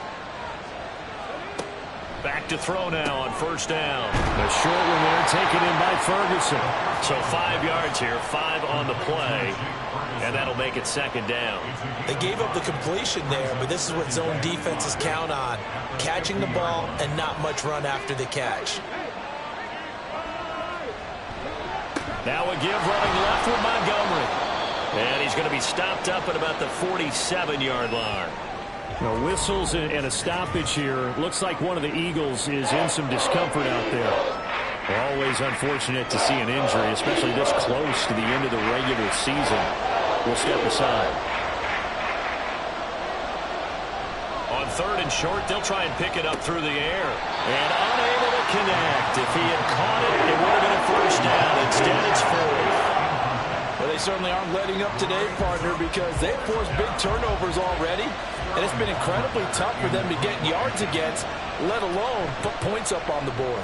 Back to throw now on 1st down. The short one there taken in by Ferguson. So 5 yards here, 5 on the play, and that'll make it 2nd down. They gave up the completion there, but this is what zone defenses count on. Catching the ball and not much run after the catch. Now a give running left with Montgomery. And he's going to be stopped up at about the 47-yard line. No whistles and a stoppage here. Looks like one of the Eagles is in some discomfort out there. Always unfortunate to see an injury, especially this close to the end of the regular season. We'll step aside. On 3rd and short, they'll try and pick it up through the air. And unable to connect. If he had caught it, it would have been a 1st down. Instead, it's 4th. Well, they certainly aren't letting up today, partner, because they've forced big turnovers already. And it's been incredibly tough for them to get yards against, let alone put points up on the board.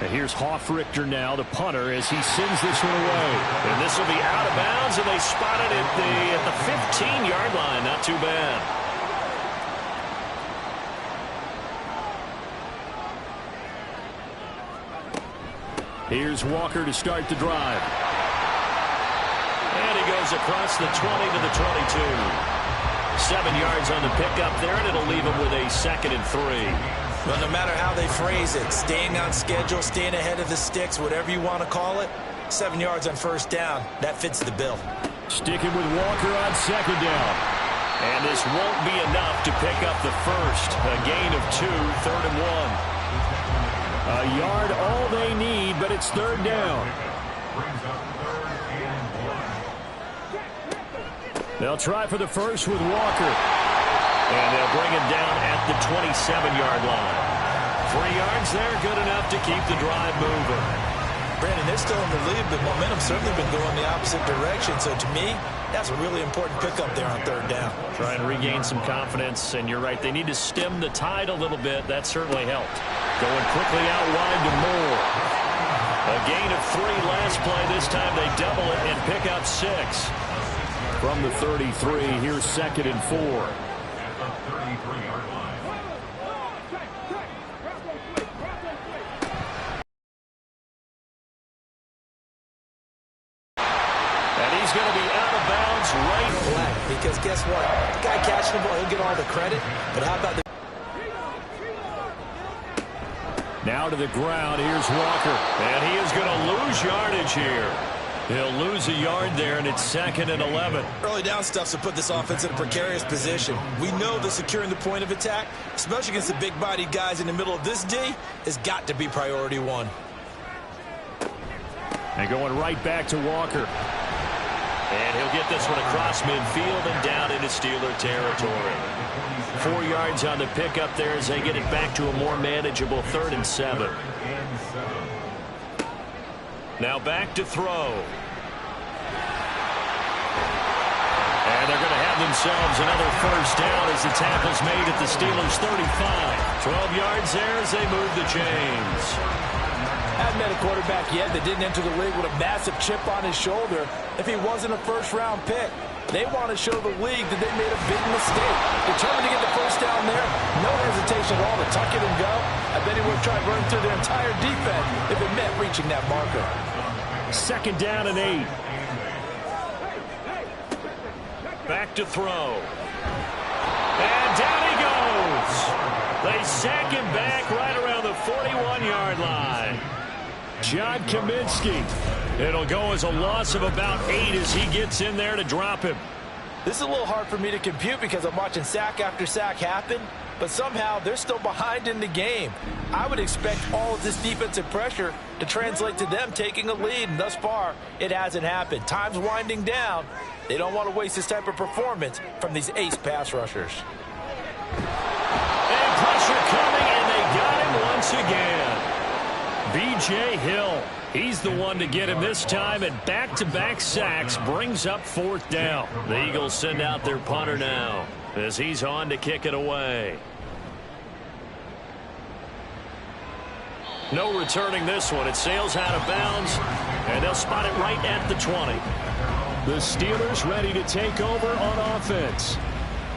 And here's Hofrichter now, the punter, as he sends this one away. And this will be out of bounds, and they spot it at the 15-yard line. Not too bad. Here's Walker to start the drive. And he goes across the 20 to the 22. 7 yards on the pickup there, and it'll leave him with a 2nd and 3. Well, no matter how they phrase it, staying on schedule, staying ahead of the sticks, whatever you want to call it, 7 yards on 1st down, that fits the bill. Sticking with Walker on 2nd down. And this won't be enough to pick up the first. A gain of 2, 3rd and 1. A yard all they need, but it's 3rd down. They'll try for the first with Walker. And they'll bring him down at the 27-yard line. 3 yards there, good enough to keep the drive moving. Brandon, they're still in the lead, but momentum's certainly been going the opposite direction. So to me, that's a really important pickup there on 3rd down. Try and regain some confidence, and you're right, they need to stem the tide a little bit. That certainly helped. Going quickly out wide to Moore. A gain of 3 last play. This time they double it and pick up 6. From the 33, here's 2nd and 4. And he's going to be out of bounds right flat. Because guess what? The guy catching the ball, he'll get all the credit. But how about the... Now to the ground, here's Walker. And he is going to lose yardage here. He'll lose a yard there, and it's 2nd and 11. Early down stuff to put this offense in a precarious position. We know that securing the point of attack, especially against the big-bodied guys in the middle of this D, has got to be priority 1. And going right back to Walker. And he'll get this one across midfield and down into Steeler territory. 4 yards on the pickup there as they get it back to a more manageable 3rd and 7. Now back to throw. And they're going to have themselves another 1st down as the tackle's made at the Steelers' 35. 12 yards there as they move the chains. Haven't met a quarterback yet that didn't enter the league with a massive chip on his shoulder if he wasn't a 1st-round pick. They want to show the league that they made a big mistake. Determined to get the 1st down there. No hesitation at all to tuck it and go. I bet he would have tried to run through their entire defense if it meant reaching that marker. 2nd down and 8. Back to throw. And down he goes. They sack him back right around the 41-yard line. John Kaminsky It'll go as a loss of about 8 as he gets in there to drop him. This is a little hard for me to compute because I'm watching sack after sack happen, but somehow they're still behind in the game. I would expect all of this defensive pressure to translate to them taking a lead, and thus far, it hasn't happened. Time's winding down. They don't want to waste this type of performance from these ace pass rushers. And pressure coming, and they got him once again. B.J. Hill, he's the one to get him this time, and back-to-back sacks brings up 4th down. The Eagles send out their punter now as he's on to kick it away. No returning this one. It sails out of bounds, and they'll spot it right at the 20. The Steelers ready to take over on offense.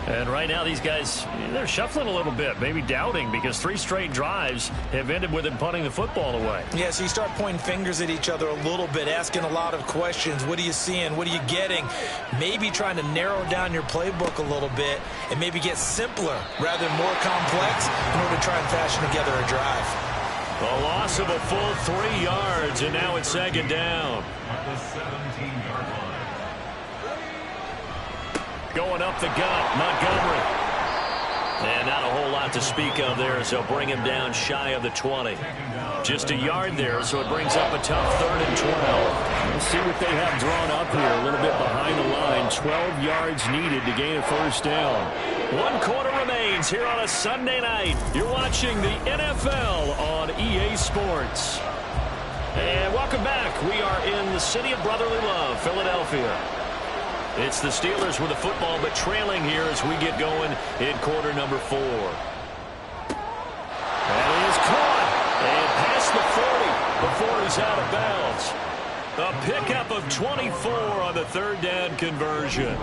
And right now these guys, they're shuffling a little bit, maybe doubting, because 3 straight drives have ended with them punting the football away. Yeah, so you start pointing fingers at each other a little bit, asking a lot of questions. What are you seeing? What are you getting? Maybe trying to narrow down your playbook a little bit and maybe get simpler rather than more complex in order to try and fashion together a drive. A loss of a full 3 yards, and now it's 2nd down. At the 17-yard line. Going up the gut, Montgomery. And not a whole lot to speak of there, so bring him down shy of the 20. Just a yard there, so it brings up a tough 3rd and 12. Let's see what they have drawn up here, a little bit behind the line. 12 yards needed to gain a 1st down. 1 quarter remains here on a Sunday night. You're watching the NFL on EA Sports. And welcome back. We are in the city of brotherly love, Philadelphia. It's the Steelers with the football, but trailing here as we get going in quarter number 4. That is caught and past the 40 before he's out of bounds. A pickup of 24 on the 3rd down conversion.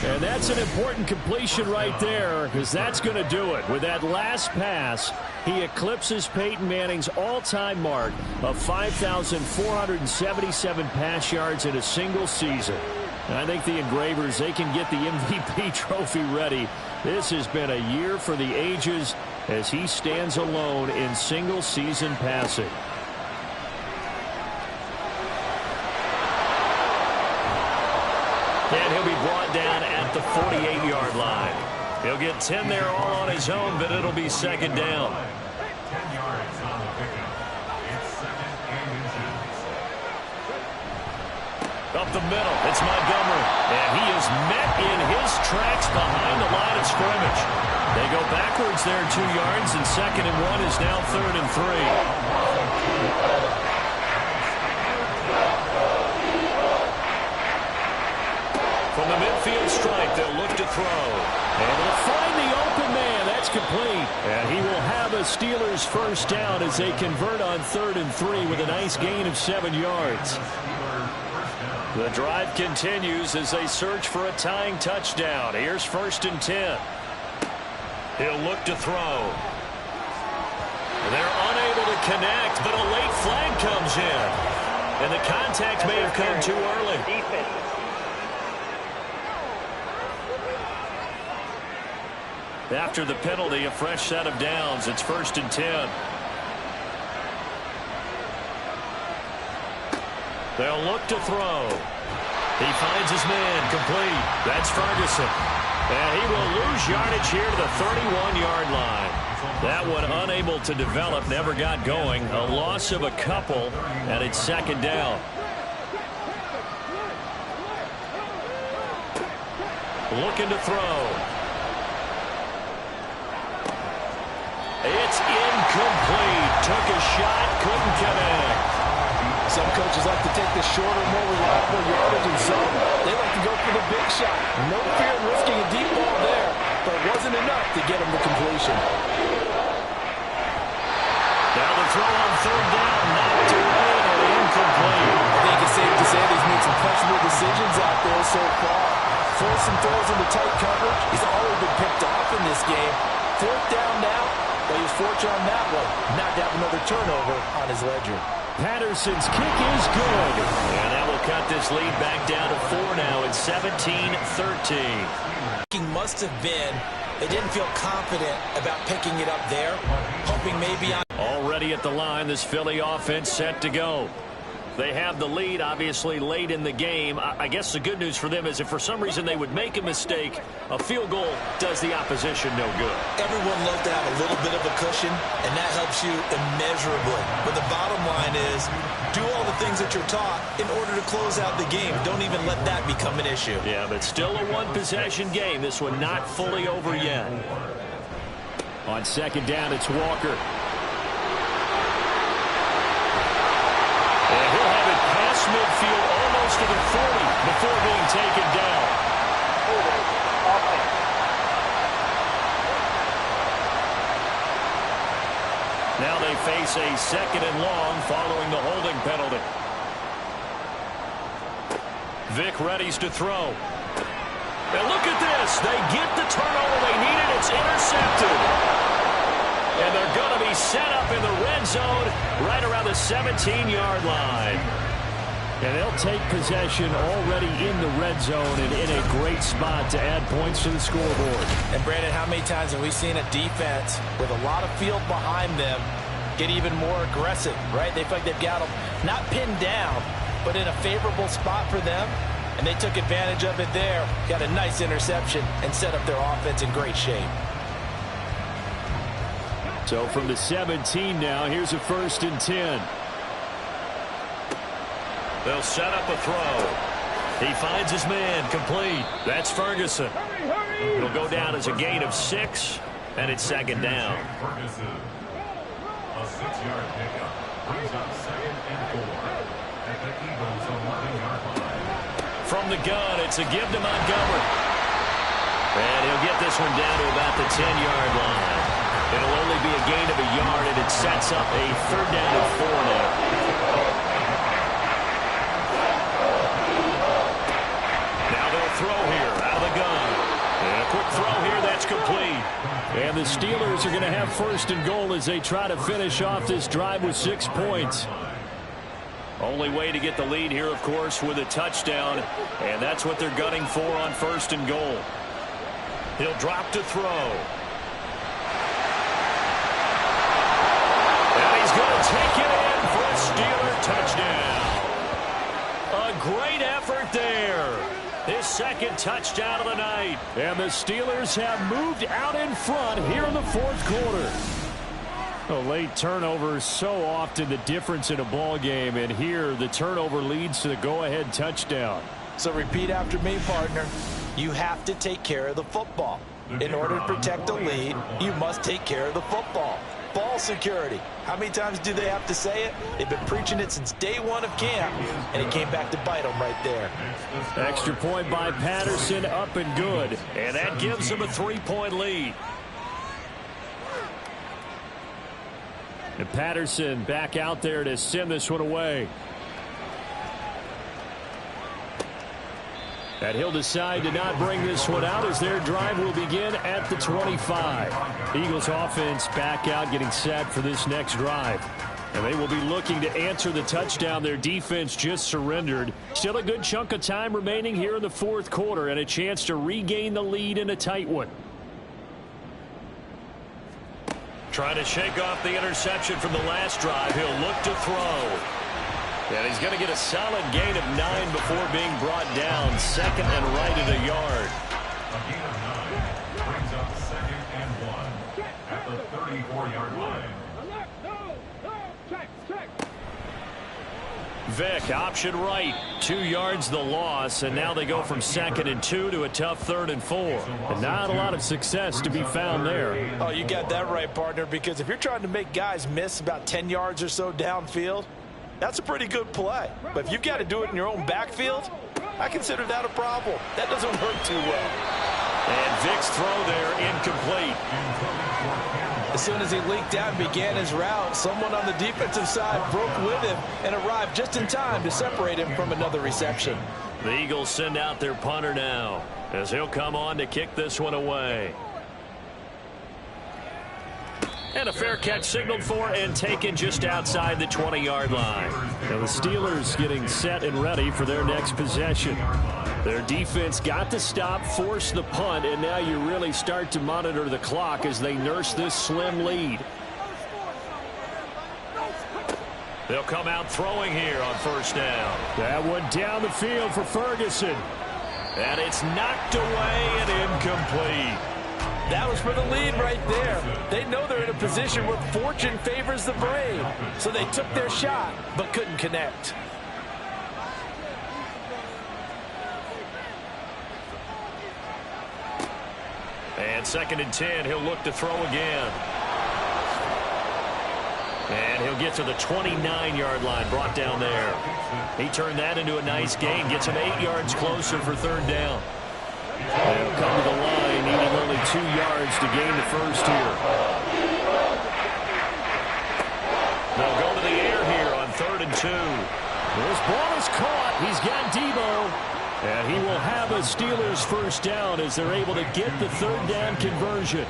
And that's an important completion right there, because that's going to do it. With that last pass, he eclipses Peyton Manning's all-time mark of 5,477 pass yards in a single season. I think the Engravers, they can get the MVP trophy ready. This has been a year for the ages as he stands alone in single-season passing. And he'll be brought down at the 48-yard line. He'll get 10 there all on his own, but it'll be 2nd down. 10 yards on the pickup. It's 2nd and inches. Up the middle, it's Montgomery. And he is met in his tracks behind the line of scrimmage. They go backwards there 2 yards, and 2nd and 1 is now 3rd and 3. From the midfield stripe, they'll look to throw. And they'll find the open man. That's complete. And he will have a Steelers 1st down as they convert on 3rd and 3 with a nice gain of 7 yards. The drive continues as they search for a tying touchdown. Here's 1st and 10. He'll look to throw. They're unable to connect, but a late flag comes in. And the contact may have come too early. After the penalty, a fresh set of downs. It's 1st and 10. They'll look to throw. He finds his man complete. That's Ferguson. And he will lose yardage here to the 31-yard line. That one unable to develop, never got going. A loss of a couple, and it's 2nd down. Looking to throw. It's incomplete. Took a shot, couldn't connect. Some coaches like to take the shorter, more reliable yardage, and some they like to go for the big shot. No fear in risking a deep ball there, but it wasn't enough to get him the completion. Now the throw on 3rd down, knocked away and incomplete. I think it's safe to say he's made some questionable decisions out there so far. Forcing throws into tight coverage. He's already been picked off in this game. 4th down now, but he was fortunate on that one. Not to have another turnover on his ledger. Patterson's kick is good. And that will cut this lead back down to 4 now. It's 17-13. Must have been they didn't feel confident about picking it up there, hoping maybe on. Already at the line, this Philly offense set to go. They have the lead, obviously, late in the game. I guess the good news for them is if for some reason they would make a mistake, a field goal does the opposition no good. Everyone loves to have a little bit of a cushion, and that helps you immeasurably. But the bottom line is, do all the things that you're taught in order to close out the game. Don't even let that become an issue. Yeah, but still a one-possession game. This one not fully over yet. On second down, it's Walker. And he'll have it past midfield almost to the 40 before being taken down. Now they face a second and long following the holding penalty. Vic readies to throw. And look at this. They get the turnover they needed. It's intercepted. And they're going to be set up in the red zone right around the 17-yard line. And they'll take possession already in the red zone and in a great spot to add points to the scoreboard. And, Brandon, how many times have we seen a defense with a lot of field behind them get even more aggressive, right? They feel like they've got them not pinned down, but in a favorable spot for them. And they took advantage of it there. Got a nice interception and set up their offense in great shape. So from the 17 now, here's a 1st and 10. They'll set up a throw. He finds his man, complete. That's Ferguson. It'll go down as a gain of 6, and it's second down. Ferguson, a 6-yard pickup, brings up 2nd and 4 at the Eagles' 11-yard line. From the gun, it's a give to Montgomery. And he'll get this one down to about the 10-yard line. It'll only be a gain of a yard, and it sets up a 3rd down and 4 now. Throw here out of the gun. And a quick throw here, that's complete. And the Steelers are going to have 1st and goal as they try to finish off this drive with 6 points. Only way to get the lead here, of course, with a touchdown. And that's what they're gunning for on 1st and goal. He'll drop to throw. And he's going to take it in for a Steeler touchdown. A great effort there. His 2nd touchdown of the night. And the Steelers have moved out in front here in the 4th quarter. A late turnover is so often the difference in a ball game, and here the turnover leads to the go-ahead touchdown. So repeat after me, partner. You have to take care of the football. In order to protect the lead, you must take care of the football. Ball security. How many times do they have to say it? They've been preaching it since day 1 of camp, and it came back to bite them right there. Extra point by Patterson, up and good. And that gives them a 3-point lead. And Patterson back out there to send this one away. And he'll decide to not bring this one out as their drive will begin at the 25. Eagles offense back out, getting set for this next drive. And they will be looking to answer the touchdown their defense just surrendered. Still a good chunk of time remaining here in the 4th quarter and a chance to regain the lead in a tight one. Trying to shake off the interception from the last drive. He'll look to throw. And he's going to get a solid gain of 9 before being brought down. 2nd and right at a yard. A gain of 9 brings up 2nd and 1 at the 34-yard line. Vic, option right. 2 yards the loss, and now they go from 2nd and 2 to a tough 3rd and 4. And not a lot of success to be found there. Oh, you got that right, partner, because if you're trying to make guys miss about 10 yards or so downfield, that's a pretty good play. But if you've got to do it in your own backfield, I consider that a problem. That doesn't work too well. And Vic's throw there incomplete. As soon as he leaked out and began his route, someone on the defensive side broke with him and arrived just in time to separate him from another reception. The Eagles send out their punter now as he'll come on to kick this one away. And a fair catch signaled for and taken just outside the 20-yard line. Now the Steelers getting set and ready for their next possession. Their defense got to stop, force the punt, and now you really start to monitor the clock as they nurse this slim lead. They'll come out throwing here on first down. That one down the field for Ferguson. And it's knocked away and incomplete. That was for the lead right there. They know they're in a position where fortune favors the brave. So they took their shot, but couldn't connect. And 2nd and 10, he'll look to throw again. And he'll get to the 29-yard line, brought down there. He turned that into a nice gain, gets him 8 yards closer for 3rd down. They'll come to the line, needing only 2 yards to gain the first here. They'll go to the air here on 3rd and 2. This ball is caught. He's got Debo. And he will have a Steelers first down as they're able to get the 3rd down conversion.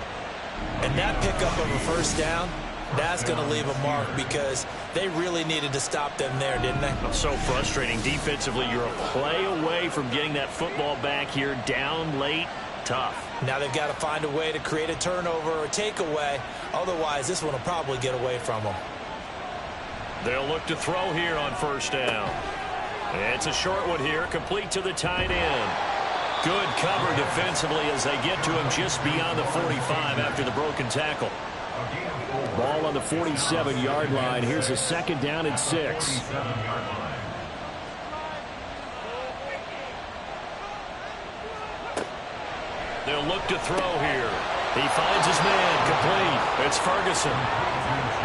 And that pickup of a first down, that's going to leave a mark because they really needed to stop them there, didn't they? So frustrating. Defensively, you're a play away from getting that football back here, down late. Tough. Now they've got to find a way to create a turnover or a takeaway. Otherwise, this one will probably get away from them. They'll look to throw here on first down. It's a short one here, complete to the tight end. Good cover defensively as they get to him just beyond the 45 after the broken tackle. Ball on the 47-yard line. Here's a 2nd down and 6. They'll look to throw here. He finds his man, complete. It's Ferguson.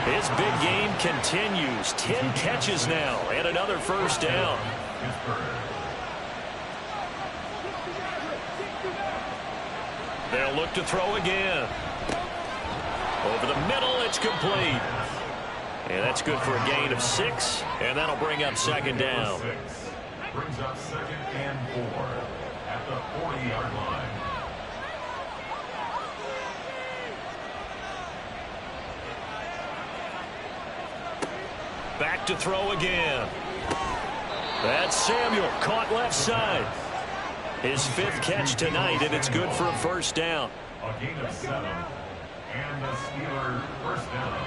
His big game continues. 10 catches now and another first down. They'll look to throw again. Over the middle, it's complete. And that's good for a gain of 6, and that'll bring up 2nd down. Brings up 2nd and 4 at the 40-yard line. Back to throw again. That's Samuel, caught left side. His 5th catch tonight, and it's good for a first down. A gain of 7, and the Steelers first down.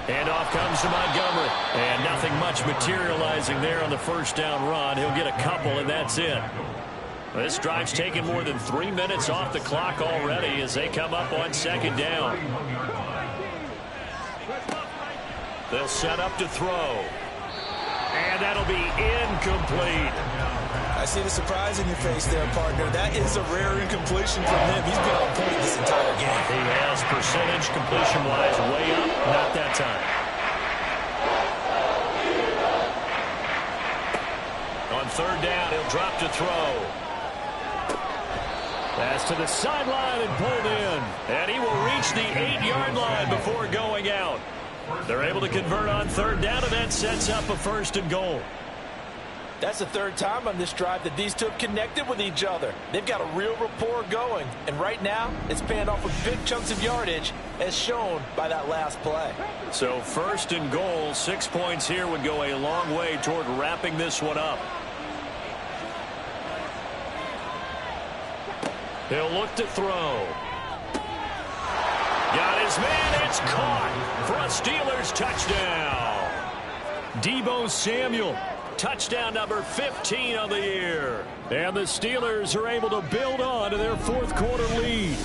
And off comes to Montgomery. And nothing much materializing there on the first down run. He'll get a couple, and that's it. This drive's taken more than 3 minutes off the clock already as they come up on 2nd down. They'll set up to throw. And that'll be incomplete. I see the surprise in your face there, partner. That is a rare incompletion from him. He's been on point this entire game. He has percentage completion-wise way up. Not that time. On 3rd down, he'll drop to throw. Pass to the sideline and pulled in. And he will reach the 8-yard line before going out. They're able to convert on 3rd down, and that sets up a 1st and goal. That's the 3rd time on this drive that these two have connected with each other. They've got a real rapport going. And right now, it's paying off with big chunks of yardage, as shown by that last play. So 1st and goal, 6 points here would go a long way toward wrapping this one up. He'll look to throw. Got his man. It's caught for a Steelers touchdown. Debo Samuel, touchdown number 15 on the year. And the Steelers are able to build on to their 4th quarter lead.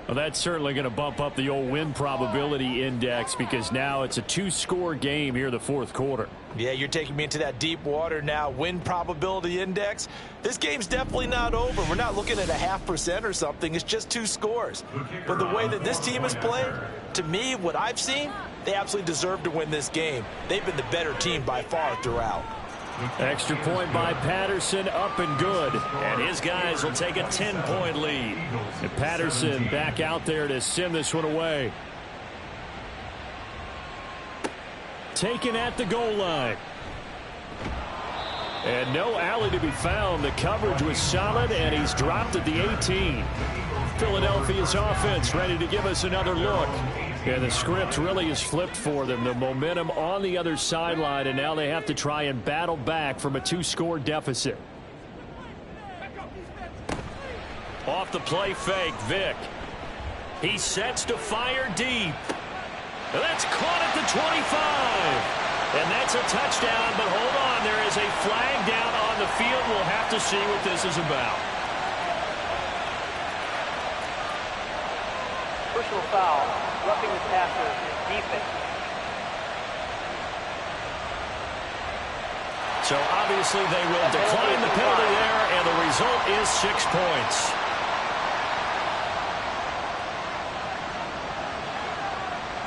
Well, that's certainly going to bump up the old win probability index because now it's a 2-score game here in the 4th quarter. Yeah, you're taking me into that deep water now. Win probability index. This game's definitely not over. We're not looking at a 0.5% or something. It's just 2 scores. But the way that this team has played, to me, what I've seen, they absolutely deserve to win this game. They've been the better team by far throughout. Extra point by Patterson, up and good. And his guys will take a 10-point lead. And Patterson back out there to send this one away. Taken at the goal line. And no alley to be found. The coverage was solid, and he's dropped at the 18. Philadelphia's offense ready to give us another look. And the script really is flipped for them. The momentum on the other sideline, and now they have to try and battle back from a 2-score deficit. Off the play fake, Vick. He sets to fire deep. That's caught at the 25. And that's a touchdown, but hold on. There is a flag down on the field. We'll have to see what this is about. Personal foul, roughing the passer, defense. So obviously they will decline the penalty there, and the result is 6 points.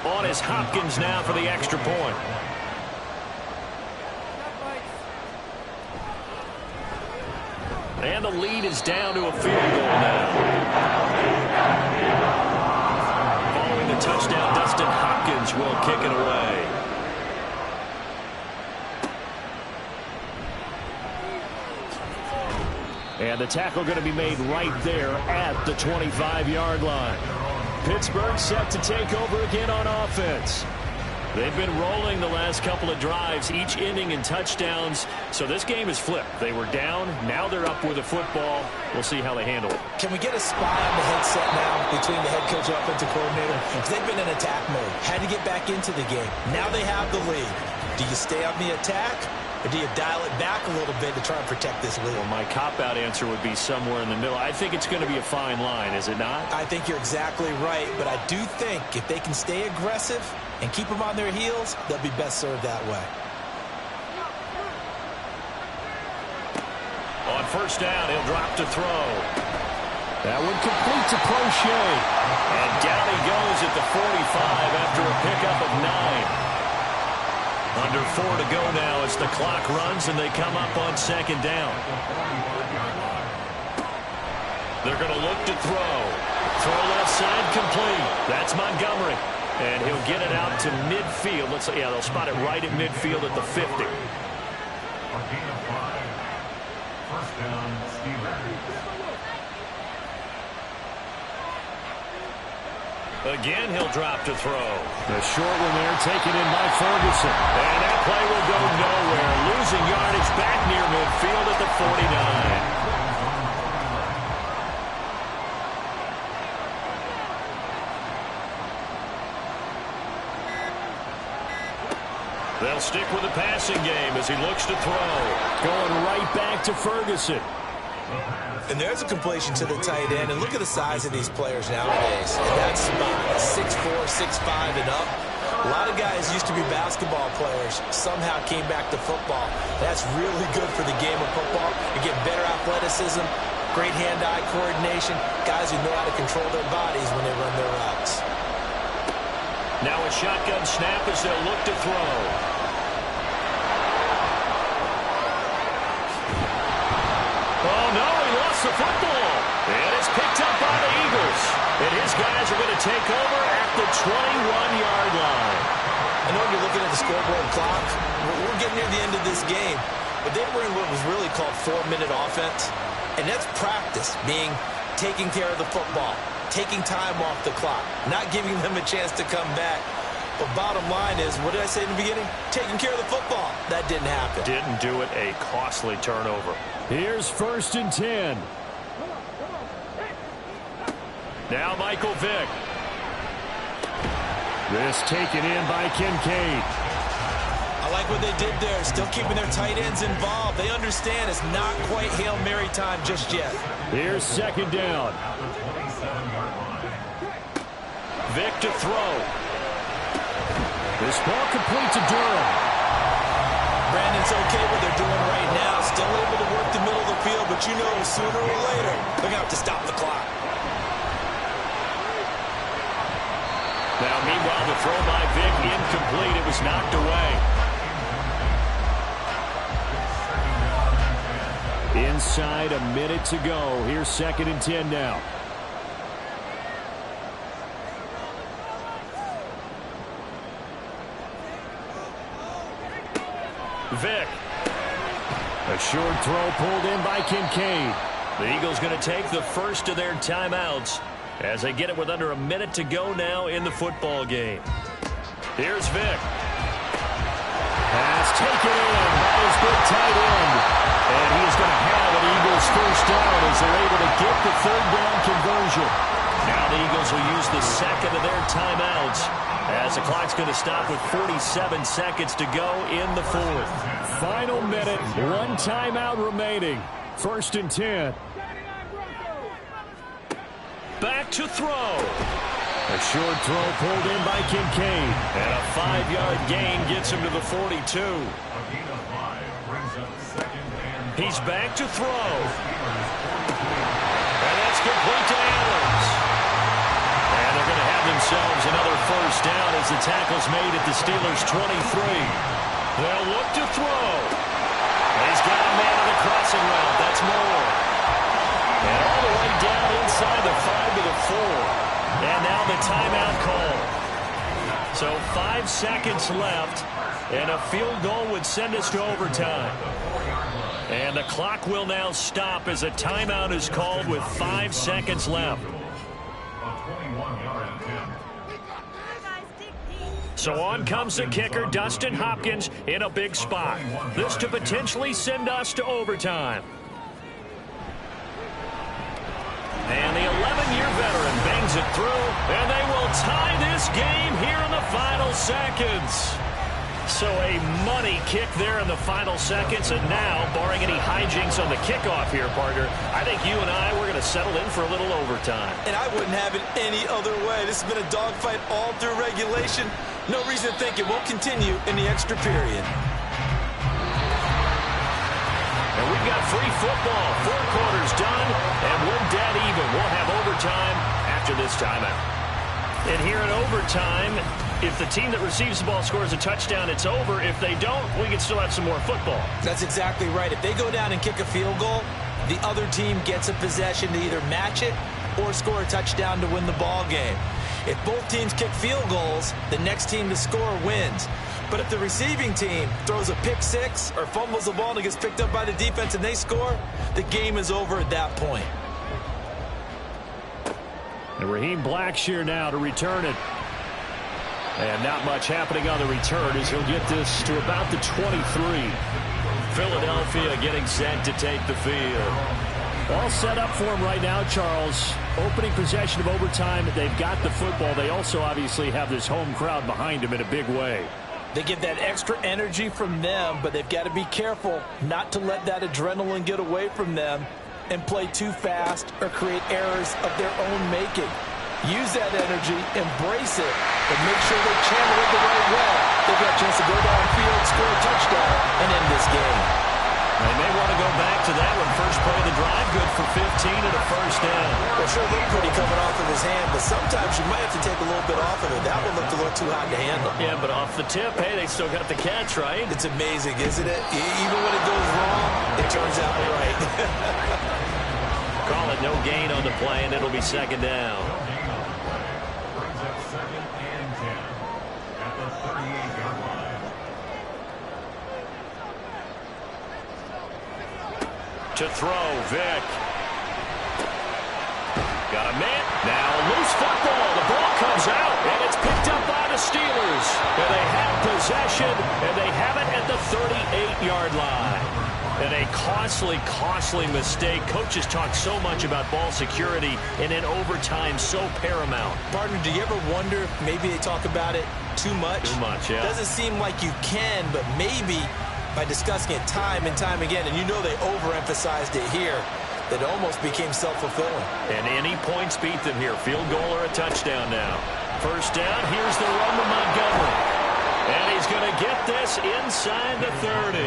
On is Hopkins now for the extra point. And the lead is down to a field goal now. Following the touchdown, Dustin Hopkins will kick it away. And the tackle going to be made right there at the 25-yard line. Pittsburgh set to take over again on offense. They've been rolling the last couple of drives, each ending in touchdowns. So this game is flipped. They were down. Now they're up with a football. We'll see how they handle it. Can we get a spy on the headset now between the head coach and offensive coordinator? Because they've been in attack mode. Had to get back into the game. Now they have the lead. Do you stay on the attack? Or do you dial it back a little bit to try and protect this lead? Well, my cop-out answer would be somewhere in the middle. I think it's going to be a fine line, is it not? I think you're exactly right, but I do think if they can stay aggressive and keep them on their heels, they'll be best served that way. On first down, he'll drop to throw. That one complete to Crochet. And down he goes at the 45 after a pickup of 9. Under 4 to go now as the clock runs and they come up on second down. They're going to look to throw. Throw left side complete. That's Montgomery. And he'll get it out to midfield. Yeah, they'll spot it right at midfield at the 50. A gain of 5. First down, Steelers. Again, he'll drop to throw. The short one there taken in by Ferguson. And that play will go nowhere. Losing yardage back near midfield at the 49. They'll stick with the passing game as he looks to throw. Going right back to Ferguson. And there's a completion to the tight end. And look at the size of these players nowadays. And that's about 6'4", 6'5", and up. A lot of guys used to be basketball players, somehow came back to football. That's really good for the game of football. You get better athleticism, great hand-eye coordination, guys who know how to control their bodies when they run their routes. Now a shotgun snap as they'll look to throw. Oh, no, he lost the football. And it's picked up by the Eagles. And his guys are going to take over at the 21-yard line. I know you're looking at the scoreboard clock. We're getting near the end of this game. But they were in what was really called 4-minute offense. And that's practice, being taking care of the football, taking time off the clock, not giving them a chance to come back. But bottom line is, what did I say in the beginning? Taking care of the football. That didn't happen. Didn't do it. A costly turnover. Here's 1st and 10. Now Michael Vick. This taken in by Kincaid. I like what they did there, still keeping their tight ends involved. They understand it's not quite Hail Mary time just yet. Here's 2nd down. Vick to throw. This ball complete to Durham. Brandon's okay what they're doing right now. Still able to work the middle of the field, but you know sooner or later they're going to have to stop the clock. Now, meanwhile, the throw by Vick incomplete. It was knocked away. Inside a minute to go. Here's 2nd and 10 now. Vick. A short throw pulled in by Kincaid. The Eagles going to take the first of their timeouts as they get it with under a minute to go now in the football game. Here's Vick. Pass taken in by his good tight end. And he is going to have an Eagles first down as they're able to get the 3rd down conversion. Now the Eagles will use the second of their timeouts as the clock's going to stop with 47 seconds to go in the fourth. Final minute, one timeout remaining. 1st and 10. Back to throw. A short throw pulled in by Kincaid. And a 5-yard gain gets him to the 42. He's back to throw. And that's complete to Adams. And they're going to have themselves another first down as the tackle's made at the Steelers' 23. They'll look to throw. He's got a man on the crossing route. That's Moore. And all the way down inside the 5 to the 4. And now the timeout call. So 5 seconds left, and a field goal would send us to overtime. And the clock will now stop as a timeout is called with 5 seconds left. So on comes the kicker, Dustin Hopkins, in a big spot. This to potentially send us to overtime. And the 11-year veteran bangs it through, and they will tie this game here in the final seconds. So a money kick there in the final seconds, and now, barring any hijinks on the kickoff here, partner, I think you and I, we're going to settle in for a little overtime. And I wouldn't have it any other way. This has been a dogfight all through regulation. No reason to think it won't continue in the extra period. And we've got free football. 4 quarters done, and we're dead even. We'll have overtime after this timeout. And here in overtime, if the team that receives the ball scores a touchdown, it's over. If they don't, we can still have some more football. That's exactly right. If they go down and kick a field goal, the other team gets a possession to either match it or score a touchdown to win the ball game. If both teams kick field goals, the next team to score wins. But if the receiving team throws a pick six or fumbles the ball and it gets picked up by the defense and they score, the game is over at that point. And Raheem Blackshear now to return it. And not much happening on the return as he'll get this to about the 23. Philadelphia getting set to take the field. All set up for him right now, Charles. Opening possession of overtime. They've got the football. They also obviously have this home crowd behind them in a big way. They get that extra energy from them, but they've got to be careful not to let that adrenaline get away from them and play too fast or create errors of their own making. Use that energy, embrace it, and make sure they channel it the right way. They've got a chance to go downfield, score a touchdown, and end this game. They may want to go back to that one. First play of the drive, good for 15 and a first down. Well, sure looked pretty coming off of his hand, but sometimes you might have to take a little bit off of it. That one looked a little too hot to handle. Yeah, but off the tip, hey, they still got the catch, right? It's amazing, isn't it? Even when it goes wrong, it turns out right. Call it no gain on the play, and it'll be second down. Brings up 2nd and 10 at the 38-yard line. To throw, Vick. Got a man. Now a loose football. The ball comes out, and it's picked up by the Steelers. And they have possession, and they have it at the 38-yard line. And a costly, costly mistake. Coaches talk so much about ball security, and in overtime, so paramount. Partner, do you ever wonder if maybe they talk about it too much? Too much, yeah. Doesn't seem like you can, but maybe by discussing it time and time again, and you know they overemphasized it here, that it almost became self-fulfilling. And any points beat them here. Field goal or a touchdown now. First down, here's the run to Montgomery. And he's going to get this inside the 30.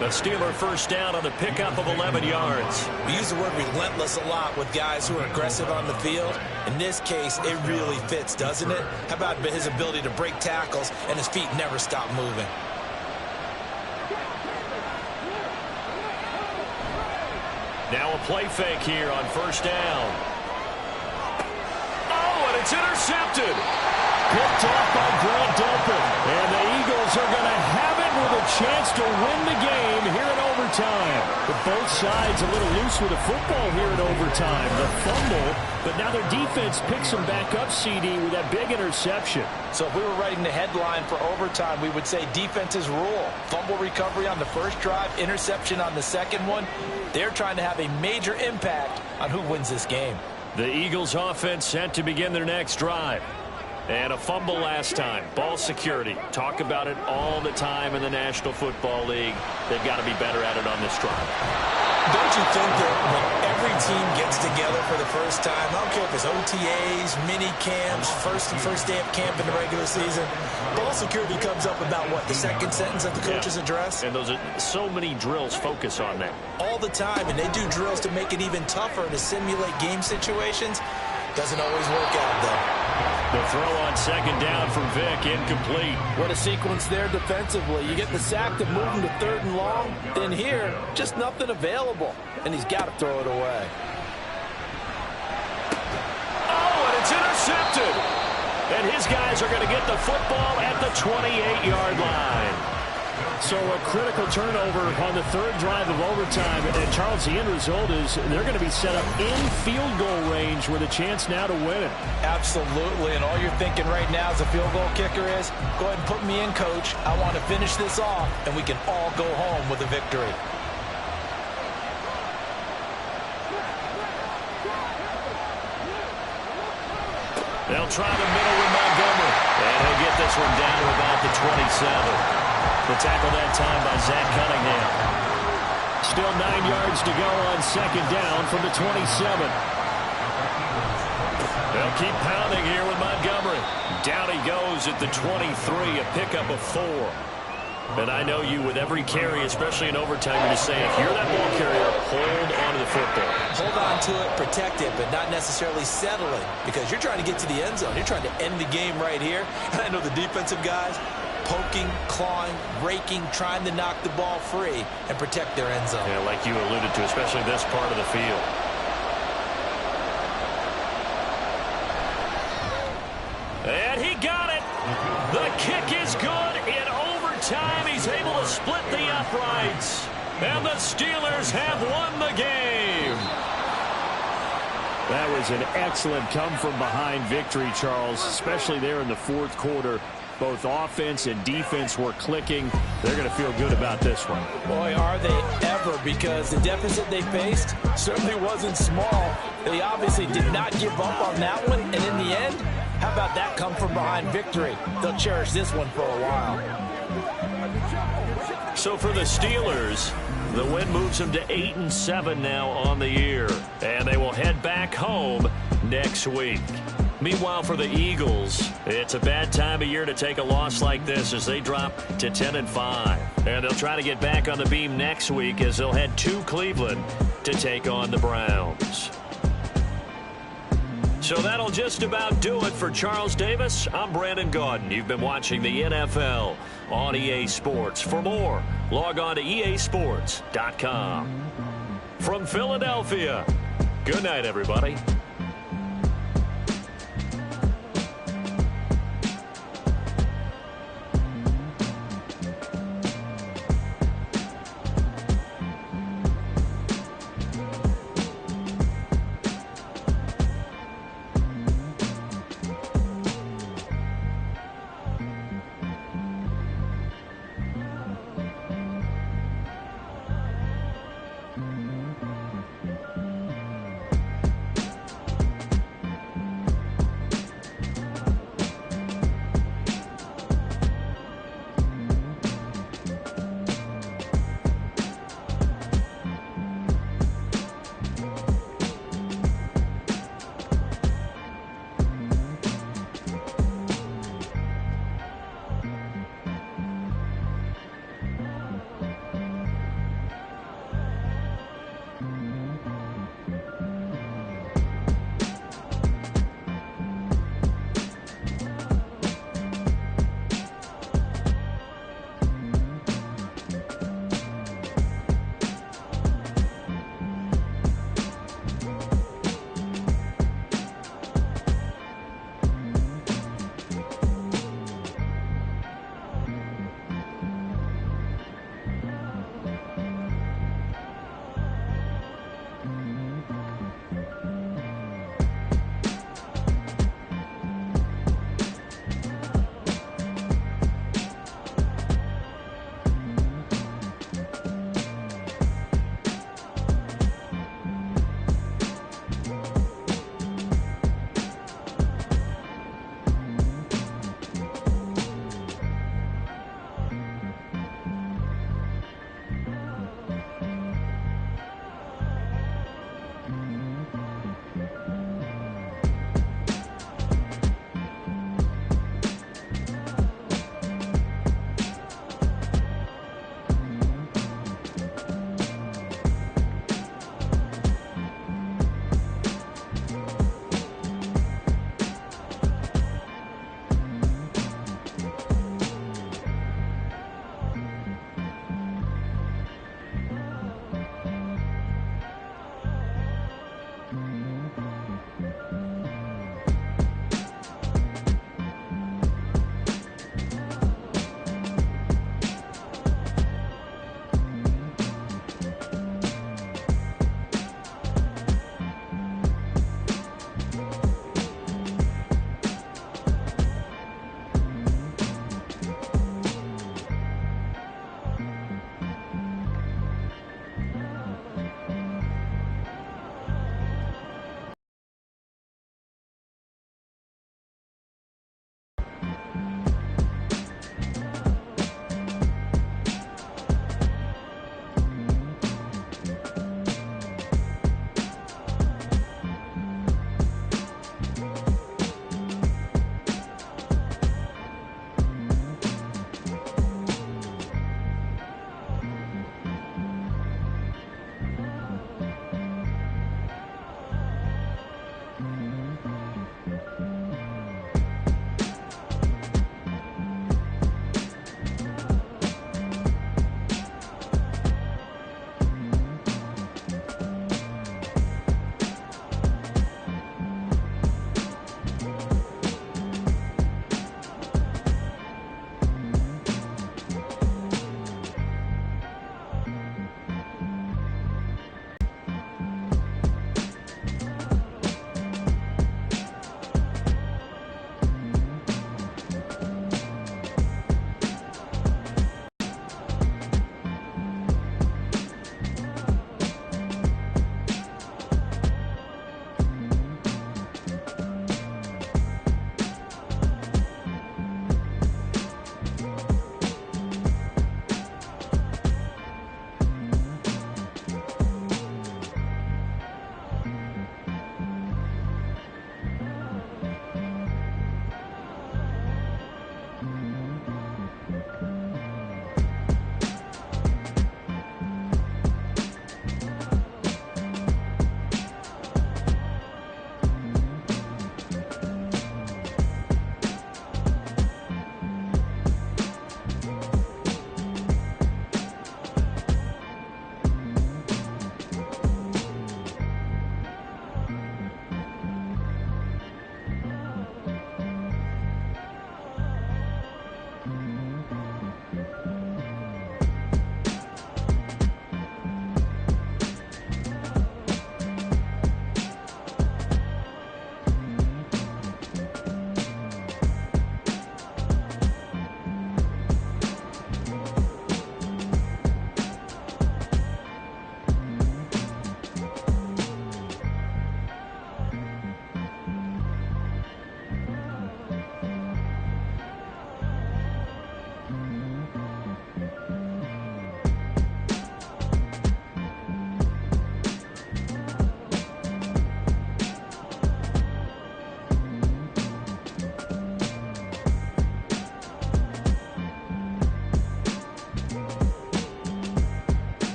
The Steeler first down on the pickup of 11 yards. We use the word relentless a lot with guys who are aggressive on the field. In this case, it really fits, doesn't it? How about his ability to break tackles and his feet never stop moving? Now a play fake here on first down. Oh, and it's intercepted. Picked off by Grant Delpit. And the Eagles are going to have it with a chance to win the game here in overtime. But both sides a little loose with the football here in overtime. The fumble, but now their defense picks them back up, CD, with that big interception. So if we were writing the headline for overtime, we would say defenses rule. Fumble recovery on the first drive, interception on the second one. They're trying to have a major impact on who wins this game. The Eagles offense set to begin their next drive. And a fumble last time. Ball security. Talk about it all the time in the National Football League. They've got to be better at it on this drive. Don't you think that when every team gets together for the first time, I don't care if it's OTAs, mini camps, first day of camp in the regular season, ball security comes up about what, the second sentence of the coach's address? And those are so many drills focus on that. All the time, and they do drills to make it even tougher to simulate game situations. Doesn't always work out, though. The throw on second down from Vick, incomplete. What a sequence there defensively. You get the sack to move him to 3rd and long. Then here, just nothing available. And he's got to throw it away. Oh, and it's intercepted. And his guys are going to get the football at the 28-yard line. So a critical turnover on the 3rd drive of overtime. And Charles, the end result is they're going to be set up in field goal range with a chance now to win it. Absolutely. And all you're thinking right now as a field goal kicker is, go ahead and put me in, coach. I want to finish this off, and we can all go home with a victory. They'll try the middle with Montgomery. And he'll get this one down to about the 27. The tackle that time by Zach Cunningham. Still 9 yards to go on second down from the 27. They'll keep pounding here with Montgomery. Down he goes at the 23, a pickup of 4. And I know you, with every carry, especially in overtime, you're just saying, if you're that ball carrier, hold on to the football. Hold on to it, protect it, but not necessarily settling, because you're trying to get to the end zone. You're trying to end the game right here. And I know the defensive guys, poking, clawing, raking, trying to knock the ball free and protect their end zone. Yeah, like you alluded to, especially this part of the field. And he got it. The kick is good. In overtime, he's able to split the uprights. And the Steelers have won the game. That was an excellent come-from-behind victory, Charles, especially there in the 4th quarter. Both offense and defense were clicking. They're going to feel good about this one. Boy, are they ever, because the deficit they faced certainly wasn't small. They obviously did not give up on that one, and in the end, how about that come-from-behind victory? They'll cherish this one for a while. So for the Steelers, the win moves them to 8-7 now on the year, and they will head back home next week. Meanwhile, for the Eagles, it's a bad time of year to take a loss like this as they drop to 10-5. And they'll try to get back on the beam next week as they'll head to Cleveland to take on the Browns. So that'll just about do it for Charles Davis. I'm Brandon Gaudin. You've been watching the NFL on EA Sports. For more, log on to easports.com. From Philadelphia, good night, everybody.